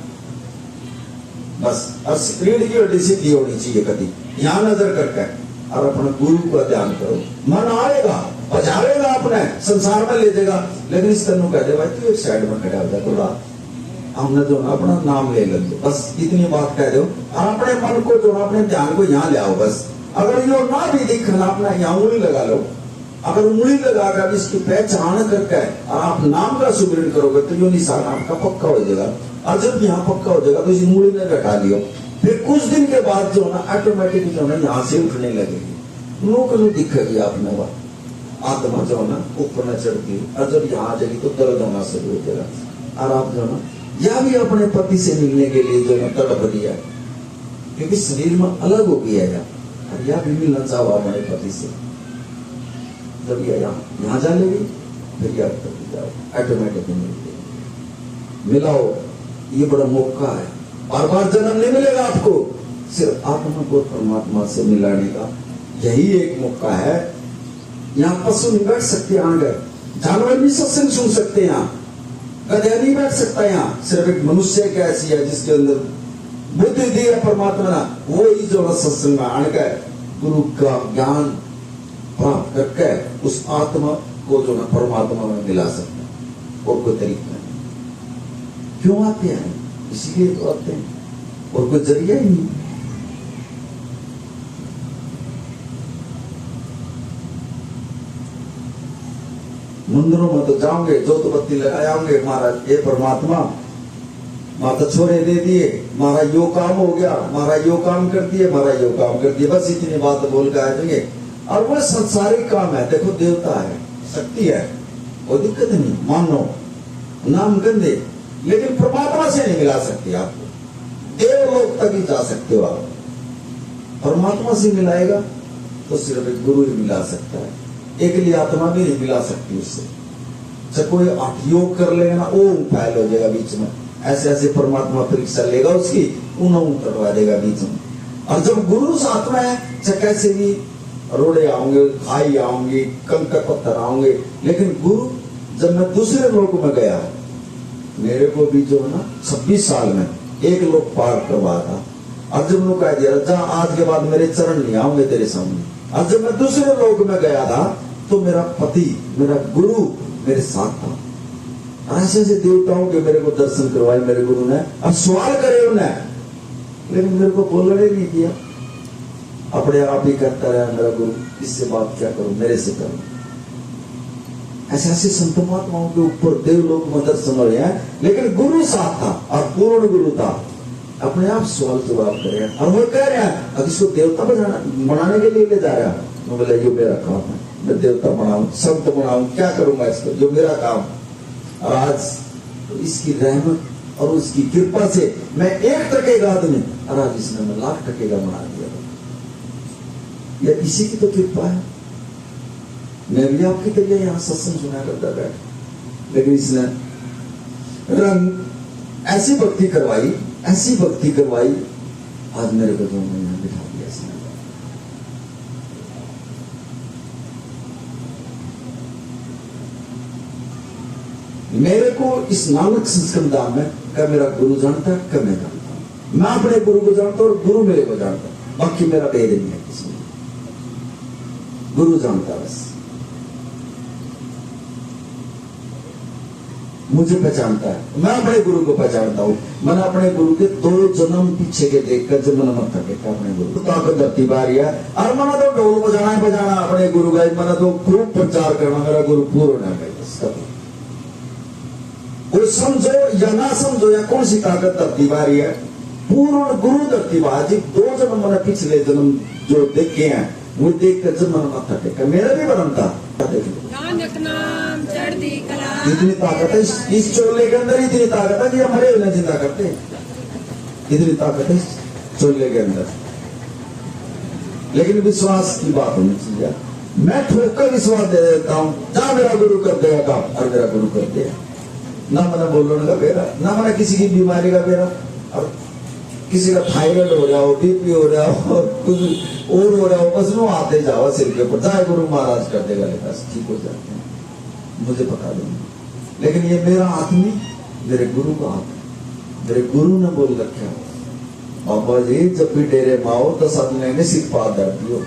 बस। और स्क्रीन की वजह से दी होनी चाहिए कभी, यहाँ नजर करके और अपने गुरु का ध्यान करो। मन आएगा, बजावेगा, अपने संसार में ले जाएगा, लेकिन इस तरह कह दे भाई तू एक साइड में खड़ा हो जाए, बोला हमने जो ना अपना नाम ले लो, बस इतनी बात कह दो और अपने मन को जो अपने ध्यान को यहाँ ले आओ बस। अगर ये ना भी दिखना, अपना यहाँ उंगली लगा लो। अगर उंगली लगाकर इसकी पहचान करके और आप नाम का सुमिरन करोगे तो ये निशान आपका पक्का हो जाएगा। और जब यहाँ पक्का हो जाएगा तो इस उंगली में घटा लियो, फिर कुछ दिन के बाद जो ना ऑटोमेटिक जो ना यहाँ से उठने लगेगी, लोग दिखेगी आपने बात, आत्मा जो ना ऊपर न चढ़ती, और जब यहाँ आ जाएगी तो दर्द होना शुरू हो जाएगा। और आप जो ना यह भी अपने पति से मिलने के लिए जो ना तड़प दिया, क्योंकि शरीर में अलग हो गया है, और यह भी मिलना चाहो अपने पति से। जब यह यहाँ जा लेगी फिर याद करके जाओ, ऑटोमेटिक मिलाओ। ये बड़ा मौका है, बार बार जन्म नहीं मिलेगा आपको, सिर्फ आत्मा को परमात्मा से मिलाने का यही एक मौका है। यहाँ पशु नहीं बैठ सकते, आगे जानवर भी सत्संग सुन सकते हैं, यहाँ गधे नहीं बैठ सकता। यहाँ सिर्फ एक मनुष्य एक ऐसी है जिसके अंदर बुद्धि दी है परमात्मा ना, वो ही जो सत्संग में आने का गुरु का ज्ञान प्राप्त करके उस आत्मा को जो ना परमात्मा में मिला सकता है, और कोई तरीका नहीं। क्यों आते हैं? इसीलिए तो आते हैं, और कोई जरिया ही नहीं। मंदिरों में तो जाओगे, जोत बत्ती लगाए होंगे, महाराज ये परमात्मा माता छोरे दे दिए, मारा यो काम हो गया, मारा यो काम कर दिए, मारा यो काम कर दिए, बस इतनी बात बोल के आ जाएंगे। और वो संसारिक काम है। देखो देवता है, शक्ति है, कोई दिक्कत नहीं, मानो नाम गंदे, लेकिन परमात्मा से नहीं मिला सकते आपको। देवलोक तक ही जा सकते हो आप। परमात्मा से मिलाएगा तो सिर्फ एक गुरु ही मिला सकता है, एकली आत्मा भी नहीं मिला सकती उससे। चाहे कोई योग कर लेगा ना, ओम फैल हो जाएगा बीच में, ऐसे ऐसे परमात्मा परीक्षा लेगा उसकी, उन्होंने करवा देगा बीच में। और जब गुरु साथ में है, चाहे कैसे भी रोड़े आऊंगे, खाई आऊंगी, कंकर पत्थर आऊंगे, लेकिन गुरु जब मैं दूसरे लोक में गया, मेरे को भी जो है ना 26 साल में एक लोक पार करवा था। और जब उन्होंने कह दिया जा, आज के बाद मेरे चरण नहीं आऊंगे तेरे सामने। और जब मैं दूसरे लोक में गया था, तो मेरा पति, मेरा गुरु मेरे साथ था। ऐसे ऐसे देवताओं के मेरे को दर्शन करवाए मेरे गुरु ने, अब सवाल करे उन्हें, लेकिन मेरे को बोलने नहीं दिया। अपने आप ही करता रहा मेरा गुरु, इससे बात क्या करूं, मेरे से करूं। ऐसे ऐसे संत महात्माओं के ऊपर देवलोक में दर्शन हुए हैं, लेकिन गुरु साथ था और पूर्ण गुरु था। अपने आप सवाल जवाब करे, और वो कह रहे हैं अब इसको देवता बनाने के लिए ले जा रहा है। बोले ये मेरा काम है, मैं देवता बनाऊं, संत बनाऊं, क्या करूंगा इसको, जो मेरा काम। और आज तो इसकी रहमत और उसकी कृपा से मैं 1% का आदमी, और आज इसने मैं 1,00,000 का बना दिया। यह इसी की तो कृपा है। मैं भी आपकी तरह यहाँ सत्संग सुना करता बैठ, लेकिन इसने रंग ऐसी भक्ति करवाई, ऐसी भक्ति करवाई, आज मेरे को जो यहाँ बिठा दिया इसने। मेरे को इस नानक संस्कृत धाम में क्या मेरा गुरु जानता है, क्या मैं जानता हूं। मैं अपने गुरु को जानता हूं और गुरु मेरे को जानता है, बाकी मेरा भेद नहीं है किसी में। गुरु जानता बस, मुझे पहचानता है, मैं अपने गुरु को पहचानता हूं। मैंने अपने गुरु के 2 जन्म पीछे के देखकर जब मैंने मत थकेगा अपने गुरु ताकत धरती बारी है। और मैंने तो ढोल बजाना है, बजाना अपने गुरु का, मैंने तो खूब प्रचार करना, मेरा गुरु पूर्ण है। वो समझो या ना समझो, या कौन सी ताकत धरती बारी है, पूर्ण गुरु धरती बाजी। 2 जन्म मैंने पिछले जन्म जो देखे हैं, वो देख कर जब मैंने मत थकेगा, मेरा भी बरम था। इतनी ताकत है इस चोले के अंदर, इतनी ताकत है कि हमारे उन्हें जिंदा करते हैं, इतनी ताकत है इस चोले के अंदर। लेकिन विश्वास की बात होनी चाहिए। मैं ठोकर विश्वास दे देता हूं, जहां मेरा गुरु कर देगा काम, और मेरा गुरु कर दिया। ना मैंने बोलने का बेरा, ना मैंने किसी की बीमारी का बेरा। और किसी का थायराइड हो रहा हो, बीपी हो रहा हो, कुछ और हो रहा हो, बस वो आते जाओ सिर के ऊपर, जाए गुरु महाराज कर देगा, लेकिन ठीक हो जाते हैं, मुझे पता नहीं। लेकिन ये मेरा हाथ नहीं, मेरे गुरु का हाथ है। मेरे गुरु ने बोल रखा, बाबा जी जब भी डेरे माओ 10 आदमी ने सिर पार दर्द हो,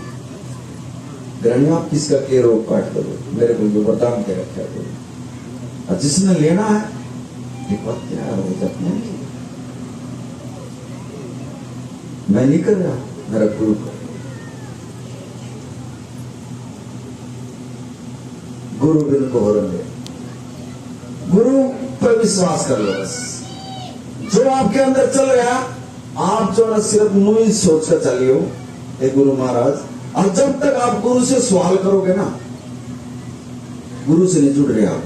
ग्रहणी आप किसका के रोग काट करो, मेरे को जो वरदान के रखा करो। और जिसने लेना है तैयार हो जाते हैं। मैं नहीं कर रहा, मेरा गुरु कर। गुरु बिन को हो रहे, गुरु पर विश्वास कर लो बस। जो आपके अंदर चल रहा, आप जो ना सिर्फ मुंह सोच कर चलिए हो, हे गुरु महाराज। और जब तक आप गुरु से सवाल करोगे ना, गुरु से नहीं जुड़ रहे आप।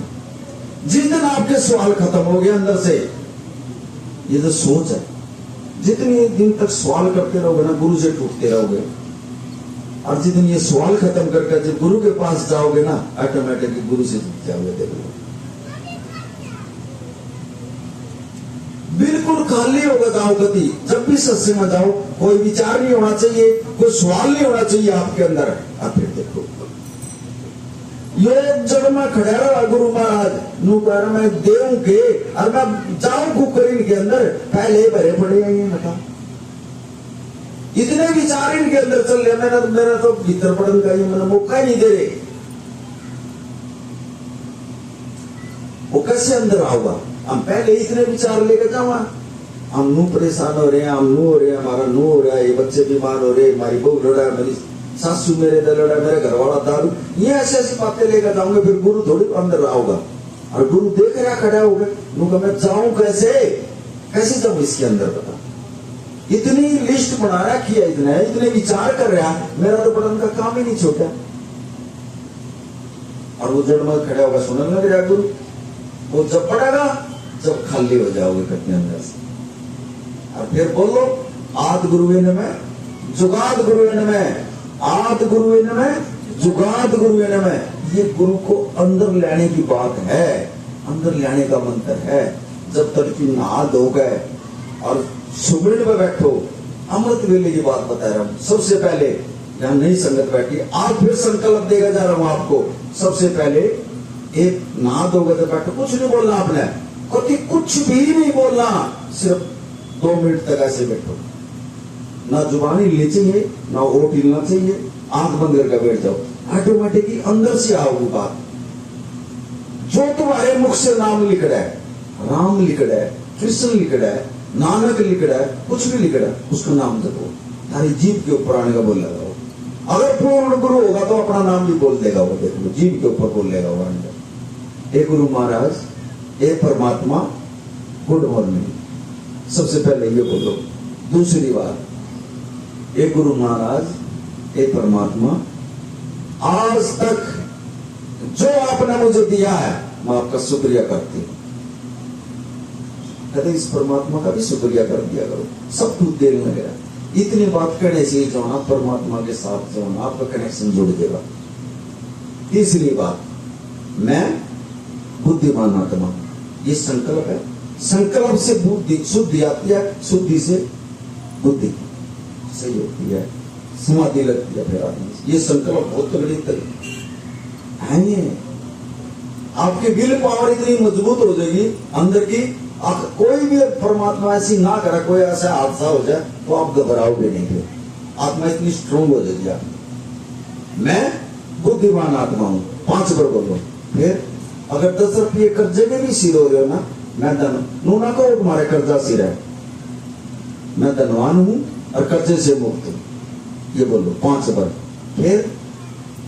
जिस दिन आपके सवाल खत्म हो गए अंदर से, ये जो सोच है, जितनी दिन तक सवाल करते रहोगे ना, गुरु से टूटते रहोगे। और जिस दिन ये सवाल खत्म करके जब गुरु के पास जाओगे ना, ऑटोमेटिकली गुरु से जुड़ जाओगे। देखो बिल्कुल खाली होगा जाओ गति। जब भी सत्संग में जाओ, कोई विचार नहीं होना चाहिए, कोई सवाल नहीं होना चाहिए आपके अंदर। और फिर देखो ये जब मैं खड़ा रहा गुरु महाराज नु कह मैं देव के, और मैं जाऊं कुकरीन के अंदर, पहले भरे पड़े हैं ये बता। इतने विचार इनके अंदर चल रहे, मेरा तो भीतर पड़न का ये मैंने मौका ही नहीं दे रहे। वो कैसे अंदर आओगा? हम पहले इतने विचार लेकर जावा, हम नू परेशान हो रहे हैं, हम नू हो रहे हैं, हमारा नू हो रहा है, ये बच्चे बीमार हो रहे, हमारी बहू लड़ा है, मेरी सासू मेरे दल लड़ा, मेरे घर वाला दारू, ये ऐसी ऐसी बातें लेकर जाऊंगे, फिर गुरु थोड़ी अंदर आओगा। और गुरु देख रहा खड़ा हो गया, मैं जाऊं कैसे, कैसे जाऊं इसके अंदर? बता, इतनी लिस्ट बनाया किया, इतने विचार कर रहा, मेरा तो पढ़ने का काम ही नहीं छोटा। और वो जड़ में खड़ा होगा, सुनने लग रहा गुरु, वो जब पड़ेगा जब खाली हो जाओगे अपने अंदर से। और फिर बोलो, आद गुरुवे में जुगाद गुरुवे में, आद गुरुवे में जुगाद गुरुवे में। ये गुरु को अंदर लाने की बात है, अंदर लाने का मंत्र है। जब तक कि नहा धो गए और सुगरण में बैठो, अमृत वेले की बात बता रहा हूं। सबसे पहले यहां नई संगत बैठी, आज फिर संकल्प देगा जा रहा हूं आपको। सबसे पहले एक नहा धोगे तो बैठो, कुछ नहीं बोलना आपने, कभी कुछ भी नहीं बोलना, सिर्फ 2 मिनट तक ऐसे बैठो, ना जुबान हिलनी चाहिए, ना ओठ हिलना चाहिए, आंख बंद करके बैठ जाओ। ऑटोमेटिकली अंदर से आओगी बात। जो तुम्हारे मुख से नाम लिख रहा है, राम लिख रहा है, कृष्ण लिख रहा है, नानक लिख रहा है, कुछ भी लिख रहा है, उसका नाम जपो, तारी जीभ के ऊपर आने का बोल लगा। अगर पूर्ण गुरु होगा तो अपना नाम भी बोल देगा, वो देखो जीभ के ऊपर बोल लेगा वो अंदर। हे गुरु महाराज, हे परमात्मा, गुड मॉर्निंग। सबसे पहले ये बोलो। दूसरी बात, हे गुरु महाराज, हे परमात्मा, आज तक जो आपने मुझे दिया है मैं आपका शुक्रिया करती हूं। कहते इस परमात्मा का भी शुक्रिया कर दिया करो, सब कुछ देने लगे। इतनी बात करने से जो ना परमात्मा के साथ जो ना आपका कनेक्शन जुड़ जाएगा। तीसरी बात, मैं बुद्धिमान आत्मा, ये संकल्प है। संकल्प से बुद्धि शुद्धि आती है, शुद्धि से बुद्धि सही होती है, समाधि लगती है। फिर आदमी ये संकल्प बहुत तगड़ी है। ये आपकी विल पावर इतनी मजबूत हो जाएगी अंदर की, कोई भी परमात्मा ऐसी ना करे, कोई ऐसा हादसा हो जाए तो आप घबराओगे नहीं। फिर आत्मा इतनी स्ट्रोंग हो जाएगी। मैं बुद्धिमान आत्मा हूं, 5 बार बोलो। फिर अगर 10 रुपये कर्जे में भी सिर हो रहे हो ना, मैं धन नू ना कहो तुम्हारे कर्जा सिर है, मैं धनवान हूं और कर्जे से मुक्त हूं, ये बोलो 5 बार। फिर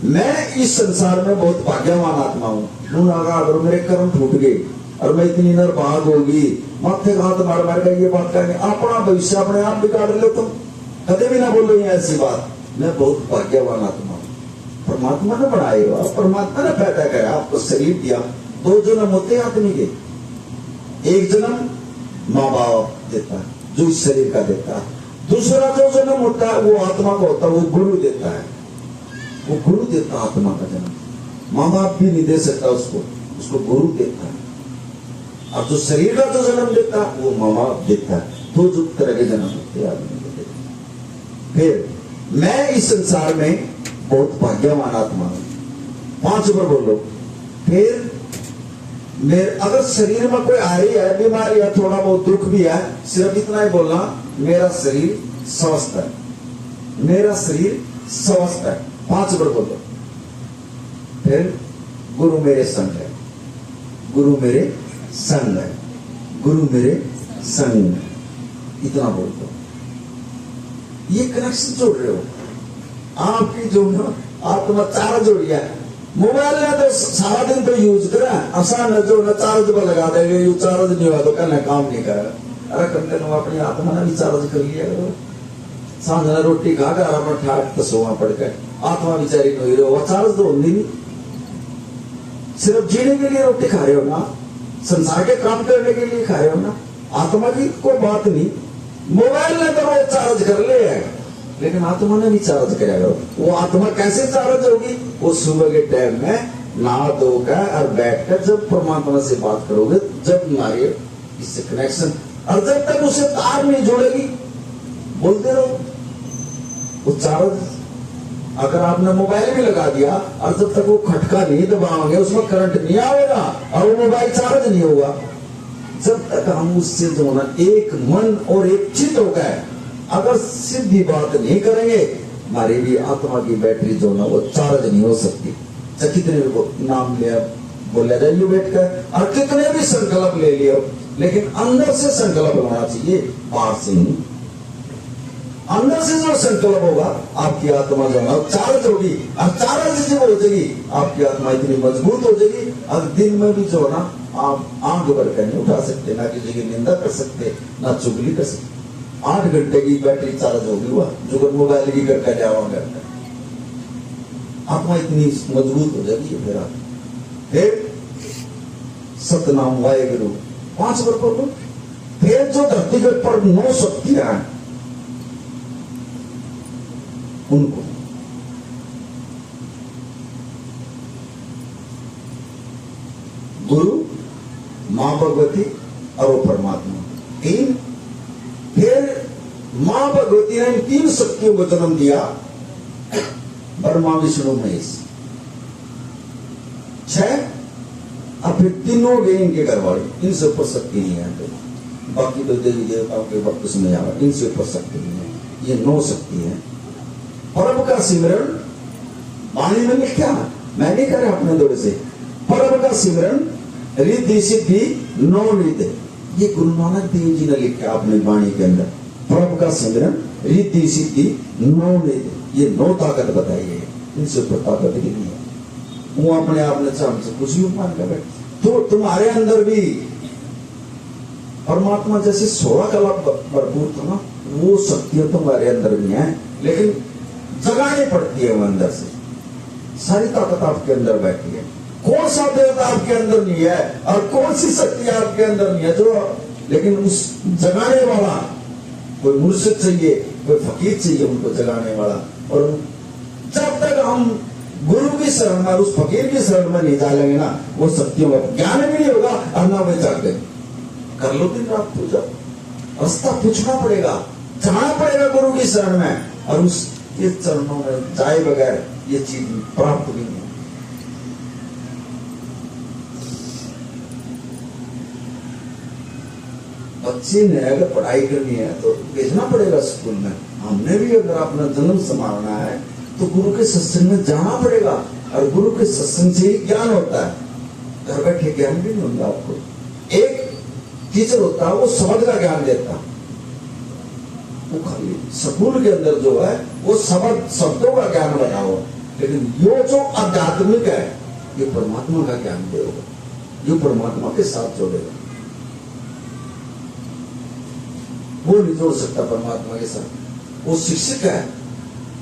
मैं इस संसार में बहुत भाग्यवान आत्मा हूं। नू ना अगर मेरे कर्म टूट गए और मैं इतनी निर्भाग होगी, माथे का हाथ मार मार कर ये बात करेंगे, अपना भविष्य अपने आप बिगाड़ लो तुम, कभी भी ना बोलो ये ऐसी बात। मैं बहुत भाग्यवान आत्मा हूं, परमात्मा ने बनाएगा, परमात्मा ने पैदा करा, आपको शरीर दिया। 2 जन्म होते हैं आदमी के, एक जन्म माँ बाप देता है जो इस शरीर का देता है, दूसरा जो जन्म होता है वो आत्मा का होता है, वो गुरु देता है, वो गुरु देता है आत्मा का जन्म। माँ बाप भी नहीं दे सकता उसको, उसको गुरु देता है। अब जो शरीर का जो जन्म देता है वो माँ बाप देता है। 2 तरह के जन्म होते हैं आदमी को देता है। फिर मैं इस संसार में बहुत भाग्यवान आत्मा हूं, 5 बार बोलो। फिर मेरे अगर शरीर में कोई आ रही है, बीमारी है, थोड़ा बहुत दुख भी है, सिर्फ इतना ही बोलना, मेरा शरीर स्वस्थ है, मेरा शरीर स्वस्थ है, 5 बार बोलो। फिर गुरु मेरे संग है, गुरु मेरे संग है, गुरु मेरे संग है, इतना बोल दो। ये कनेक्शन जोड़ रहे हो आपकी जो आत्मा चार्ज जोड़ी है। मोबाइल ने तो सारा दिन तो यूज करा, आसान है, जो चार्ज पर लगा देंगे, यू चार्ज नहीं हुआ तो कहना काम नहीं करेगा। अरे करते लो अपनी आत्मा ने भी चार्ज कर लिया करो। सांझ रोटी खा कर अपना ठाट तो सोवा पड़ गए, आत्मा बेचारी नहीं रही, वो चार्ज तो होती नहीं। सिर्फ जीने के लिए रोटी खा रहे हो ना, संसार के काम करने के लिए खा रहे हो ना, आत्मा की कोई बात नहीं। मोबाइल ने तो वो चार्ज कर ले है, लेकिन आत्मा ने भी चार्ज करेगा। वो आत्मा कैसे चार्ज होगी? वो सुबह के टाइम में नहा धोकर और बैठकर जब परमात्मा से बात करोगे, जब तुम्हारी इससे कनेक्शन, और जब तक उसे तार नहीं जोड़ेगी बोलते रहो, वो चार्ज। अगर आपने मोबाइल भी लगा दिया और जब तक वो खटका नहीं दबाओगे, उसमें करंट नहीं आएगा और वो मोबाइल चार्ज नहीं होगा। जब तक हम उससे जो ना एक मन और एक चित्त हो गए, अगर सीधी बात नहीं करेंगे, हमारी भी आत्मा की बैटरी जो ना वो चार्ज नहीं हो सकती। चाहे कितने भी नाम लिया बोला जाइए बैठ कर, और कितने भी संकल्प ले लियो, लेकिन अंदर से संकल्प होना चाहिए, बाहर से नहीं। अंदर से जो संकल्प होगा आपकी आत्मा जो है चार्ज होगी, और चार्ज जब हो जाएगी आपकी आत्मा इतनी मजबूत हो जाएगी, और दिन में भी जो है ना आप आंख भर कर नहीं उठा सकते, ना किसी की निंदा कर सकते, ना चुगली कर सकते। 8 घंटे की बैटरी चार्ज होगी हुआ जो मोबाइल की करके जाओगे, आत्मा इतनी मजबूत हो जाएगी। फिर सतनाम वाहेगुरु 5 बार बोलो। फिर जो धरती के पर 9 शक्तियां हैं उनको गुरु, मां भगवती और वो परमात्मा 3। फिर मां भगवती ने इन 3 शक्तियों को जन्म दिया, ब्रह्मा विष्णु महेश 6। अब फिर तीनों गए इनके घर वाले, इनसे ऊपर शक्ति नहीं है। तो बाकी तो देवी देवताओं के वक्त में आवा, इनसे ऊपर शक्ति नहीं है। ये 9 शक्ति है। परम का सिमरन वाणी में लिखा, मैं नहीं कर रहा अपने दौरे से। परम का सिमरन रिद्धि सिद्धि 9 निधि, ये गुरु नानक देव जी ने लिखा अपनी वाणी के अंदर। परम का सिमरन रिद्धि सिद्धि 9 निधि, ये 9 ताकत बताई है, इनसे ऊपर ताकत ही नहीं है। वो अपने आप ने हमसे कुछ भी मान कर बैठे। तो तुम्हारे अंदर भी परमात्मा जैसे 16 कला भरपूर था ना, वो शक्तियां तुम्हारे अंदर भी हैं, लेकिन जगानी पड़ती है वो अंदर से। सारी ताकत आपके अंदर बैठी है। कौन सा देवता आपके अंदर नहीं है और कौन सी शक्ति आपके अंदर नहीं है जो, लेकिन उस जगाने वाला कोई मुर्शिद चाहिए, कोई फकीर चाहिए उनको जगाने वाला। और जब तक हम गुरु की शरण में, उस फकीर की शरण में नहीं डालेंगे ना, वो शक्तियों का ज्ञान भी नहीं होगा और ना वे जागे। कर लो दिन रात पूजा, रास्ता पूछना पड़ेगा, जाना पड़ेगा गुरु की शरण में, और उसके चरणों में जाए बगैर ये चीज प्राप्त नहीं है। बच्चे ने अगर पढ़ाई करनी है तो भेजना पड़ेगा स्कूल में। हमने भी अगर अपना जन्म संभालना है तो गुरु के सत्संग में जाना पड़ेगा, और गुरु के सत्संग से ही ज्ञान होता है। घर बैठे ज्ञान भी नहीं होगा आपको। एक टीचर होता है वो शब्द का ज्ञान देता, वो खाली स्कूल के अंदर जो है वो शब्दों का ज्ञान बताओ, लेकिन ये जो आध्यात्मिक है ये परमात्मा का ज्ञान देगा, ये परमात्मा के साथ जोड़ेगा। वो नहीं जोड़ सकता परमात्मा के साथ। वो शिक्षक है,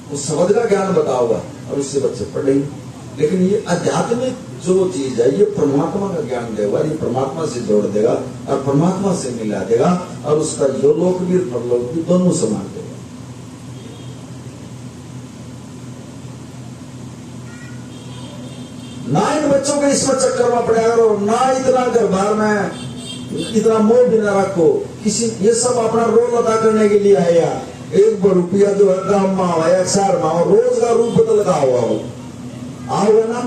वो शब्द का ज्ञान बताओगा और उससे बच्चे पढ़ेंगे, लेकिन ये आध्यात्मिक जो चीज है ये परमात्मा का ज्ञान देगा, ये परमात्मा से जोड़ देगा और परमात्मा से मिला देगा, और उसका यो लोक भी परलोक भी दोनों समान देगा। ना इन बच्चों के इसमें चक्कर में पड़ेगा, और ना इतना घर बार में इतना मोह भी ना रखो किसी। ये सब अपना रोल अदा करने के लिए आया। 1 रुपया जो है गांव में आया, शहर में रोज का रूप बदल का हुआ हो आओगे ना।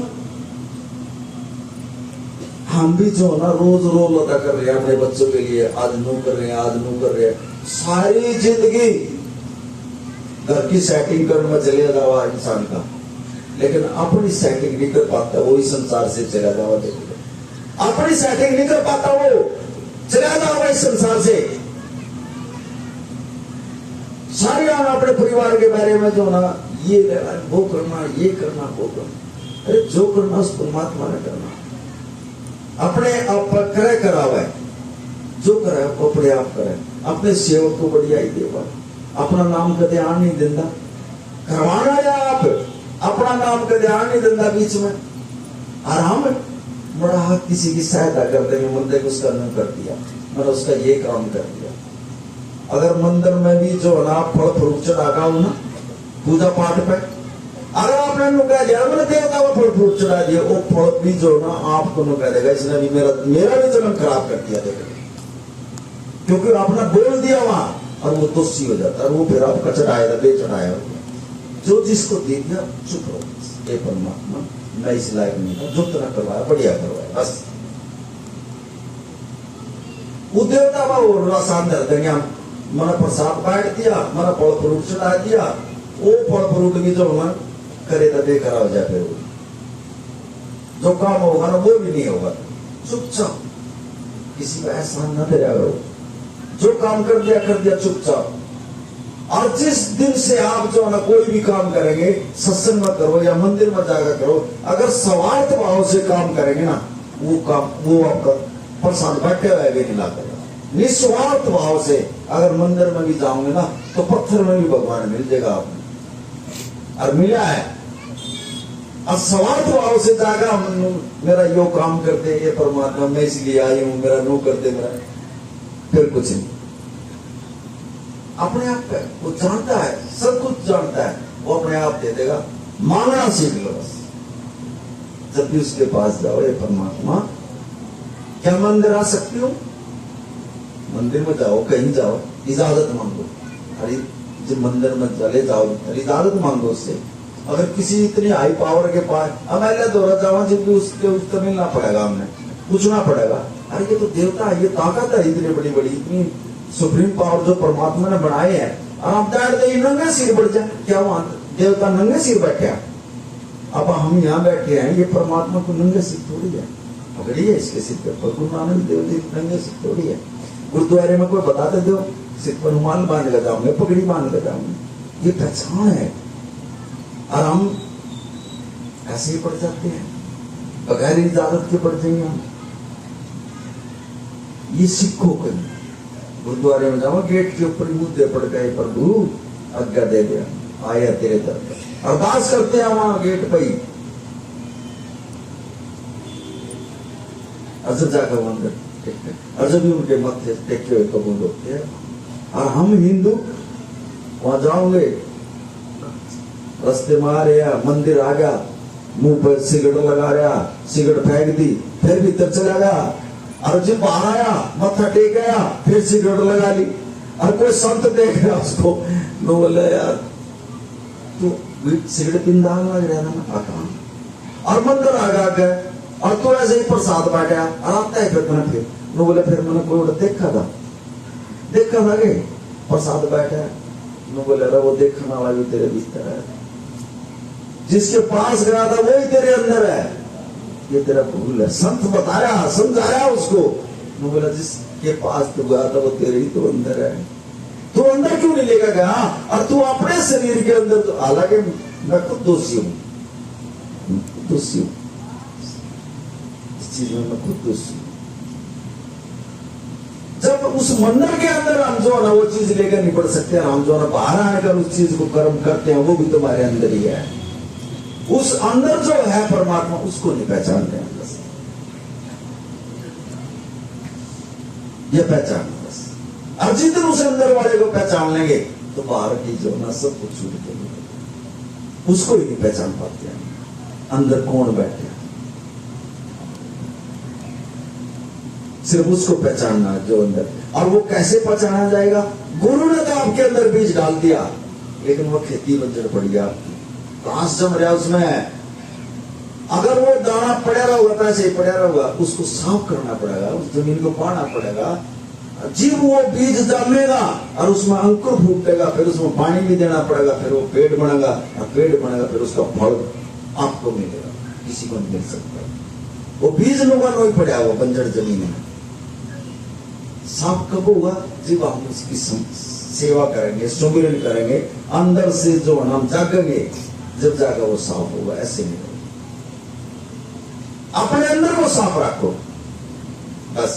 हम भी जो ना रोज रोल अदा कर रहे हैं अपने बच्चों के लिए, आज नू कर रहे हैं, आज नू कर रहे हैं। सारी जिंदगी घर की सेटिंग करने में चले जावा इंसान का, लेकिन अपनी सेटिंग नहीं कर पाता, वही संसार से चला जावा। देखिए अपनी सेटिंग नहीं कर पाता, वो चला जाओगा इस संसार से। सारी अपने परिवार के बारे में जो ना ये लेना, वो करना, ये करना, वो करना। अरे जो करना उस परमात्मा ने करना, अपने आप पर करे करावे, जो करे वो अपने आप करे। अपने सेवक को बढ़िया ही देवा, अपना नाम का ध्यान नहीं देता, करवाना है आप अपना नाम का ध्यान नहीं देता, बीच में आराम है। बड़ा किसी की सहायता कर देंगे, मंदिर को उसका नहीं कर दिया, मैंने उसका ये काम कर दिया। अगर मंदिर में भी जो है ना फल फ्रूट चढ़ा हूं ना पूजा पाठ पे, अगर आपने नुका दिया मैंने देवता को फल फ्रूट चढ़ा दिया, वो फल भी जो ना आपको नुका देगा, इसने भी मेरा भी जन्म खराब कर दिया देगा, क्योंकि आपने बोल दिया वहां, और वो दोषी हो जाता है, वो फिर आपका चढ़ाएगा बे चढ़ाएगा। जो जिसको दे दिया चुप रहो, ये परमात्मा मैं इस लायक नहीं था, जो तरह करवाया बढ़िया करवाया बस। वो देवता वो रसान धर देंगे हम, मना प्रसाद बांट दिया, मना फल फ्रूट चढ़ा दिया, वो फल फ्रूट की जो मन करे तो बेकार हो जाए, फिर जो काम होगा ना वो भी नहीं होगा। चुपचाप किसी का एहसान न दिया करो, जो काम कर दिया चुपचाप। और जिस दिन से आप जो है ना कोई भी काम करेंगे, सत्संग में करो या मंदिर में जाकर करो, अगर स्वार्थ भाव से काम करेंगे ना, वो आपका प्रसाद बैठे हुए भी खिला करेगा। निस्वार्थ भाव से अगर मंदिर में भी जाओगे ना तो पत्थर में भी भगवान मिल जाएगा आपको, और मिला है। और स्वार्थ भाव से जागा मेरा यो काम करते ये परमात्मा, मैं इसलिए आई हूं, मेरा नो करते मेरा, फिर कुछ नहीं। अपने आप का वो जानता है, सब कुछ जानता है, वो अपने आप दे देगा। मांगना सीख लो बस। जब भी उसके पास जाओ, ये परमात्मा क्या मंदिर आ सकती हूँ? मंदिर में जाओ, कहीं जाओ, इजाजत मांगो। अरे जब मंदिर में चले जाओ, इजाजत मांगो उससे। अगर किसी इतनी हाई पावर के पास अमेला दौरा जाओ, जब भी उससे मिलना पड़ेगा, हमने पूछना पड़ेगा, अरे ये तो देवता है, ये ताकत है इतनी बड़ी बड़ी, इतनी सुप्रीम पावर जो परमात्मा ने बनाए हैं, और आप दे नंगे सिर बढ़ जाए, क्या वहां देवता नंगे सिर बैठे? अब हम यहाँ बैठे हैं, ये परमात्मा को नंगे सिर थोड़ी है, पकड़ी है इसके सिर पर। गुरु नानक देव जी नंगे सिर थोड़ी है। गुरुद्वारे में कोई बताते दो, सिर पर रुमाल बांध कर जाऊंगे, पगड़ी बांध कर जाऊंगे, ये पहचान है। और हम ऐसे ही पड़ जाते हैं, बगैर इजाजत के पड़ जाएंगे हम। ये सीखो कहीं। गुरुद्वारे में जाओ, गेट के ऊपर मुद्दे पड़ गए, प्रभु आज्ञा दे दिया, आया तेरे दर पर, अरदास करते हैं वहां गेट पर ही। अजब जाकर मंदिर अजब भी उनके मत टेके हुए कबूल होते हैं। और हम हिंदू वहां जाओगे, रस्ते में आ रहे, मंदिर आ गया, मुंह पर सिगरेट लगा रहा, सिगरेट फेंक दी, फिर भीतर चला गया, और जब बाहर आया मत्था टेक गया, फिर सिगरेट लगा ली। और कोई संत देख रहा उसको, मैं बोला यार तू सिगरेट पिंदा लग रहा ना, और मंदिर आ गया, और तो ऐसे ही प्रसाद बांटा, और आता है फिर मैंने मैं बोला फिर मैंने कोई देखा था कि प्रसाद बैठा है, मैं बोला वो देखने वाला भी तेरे भीतर है, जिसके पास गया था वही तेरे अंदर है, ये तेरा भूल है। संत बताया, समझाया उसको, मैं बोला जिसके पास तू गया था वो तेरे ही तो अंदर है, तू अंदर क्यों नहीं लेकर गया? और तू अपने शरीर के अंदर तो, हालांकि मैं खुद दोषी हूं, इस चीज में मैं खुद दोषी हूं। जब उस मंदिर के अंदर हम जो ना वो चीज लेकर नहीं पड़ सकते, हम जो ना बाहर आकर उस चीज को कर्म करते हैं, वो भी तुम्हारे अंदर ही है। उस अंदर जो है परमात्मा, उसको नहीं पहचानते हैं बस, ये पहचान बस। और जितने उस अंदर वाले को पहचान लेंगे तो बाहर की जो ना सब कुछ छूट जाएगा, उसको ही नहीं पहचान पाते हैं अंदर कौन बैठे। सिर्फ उसको पहचानना जो अंदर। और वो कैसे पहचाना जाएगा? गुरु ने तो आपके अंदर बीज डाल दिया, लेकिन वो खेती बंजर पड़ गया, घास जम रहा उसमें। अगर वो दाना पड़ा रहोगा, पैसे ही पड़ा रहोगा, उसको साफ करना पड़ेगा, उस जमीन को पाना पड़ेगा, जब वो बीज जमेगा और उसमें अंकुर फूटेगा, फिर उसमें पानी भी देना पड़ेगा, फिर वो पेड़ बनेगा, और पेड़ बनेगा फिर उसका फल आपको मिलेगा, किसी को नहीं मिल सकता। वो बीज लोगों नहीं पड़ा हुआ बंजर जमीन में। साफ कब होगा? जब हम उसकी सेवा करेंगे, सुमिरन करेंगे, अंदर से जो हम जागेंगे, जब जागा वो साफ होगा। ऐसे नहीं होगा। अपने अंदर को साफ रखो बस।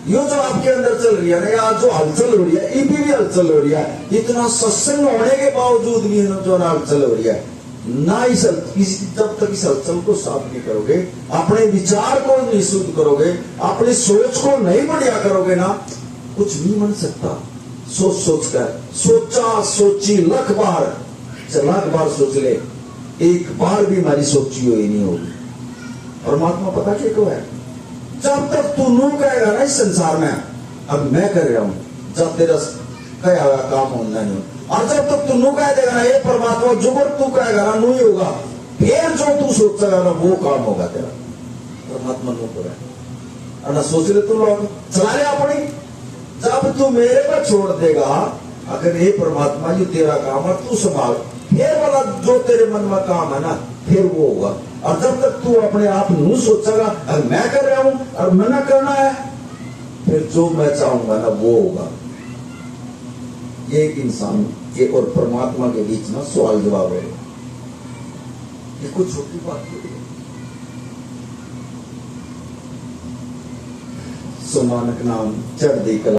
यो जो आपके अंदर चल रही है ना, या जो हलचल हो रही है, ये भी हलचल हो रही है, इतना सत्संग होने के बावजूद भी जो ना हलचल हो रही है ना, जब तक इस हलचल को साफ नहीं करोगे, अपने विचार को नहीं शुद्ध करोगे, अपनी सोच को नहीं बढ़िया करोगे ना, कुछ नहीं बन सकता। सोच सोच कर, सोचा सोची लाख बार सोच ले, एक बार भी हमारी सोची हुई नहीं होगी। परमात्मा पता क्या क्यों है? जब तक तू नू कहेगा ना इस संसार में, अब मैं कर रहा हूं, जब तेरा कहा हुआ काम होना नहीं, और जब तक तू नू कह देगा ना ये परमात्मा, जो तू कहेगा ना नू ही होगा, फिर जो तू सोचेगा ना वो काम होगा तेरा। परमात्मा नू कर रहा है, सोच ले तू लोग चला ले अपनी, जब तू मेरे पर छोड़ देगा, अगर ये परमात्मा जी तेरा काम है तू संभाल, फिर वाला जो तेरे मन में काम है ना फिर वो होगा। और जब तक तू अपने आप नू सोचेगा अगर मैं कर रहा हूं और मना करना है, फिर जो मैं चाहूंगा ना वो होगा। ये एक इंसान के और परमात्मा के बीच ना सवाल जवाब है। ये कुछ छोटी बात नहीं है। सुमानक नाम चढ़ दी कला।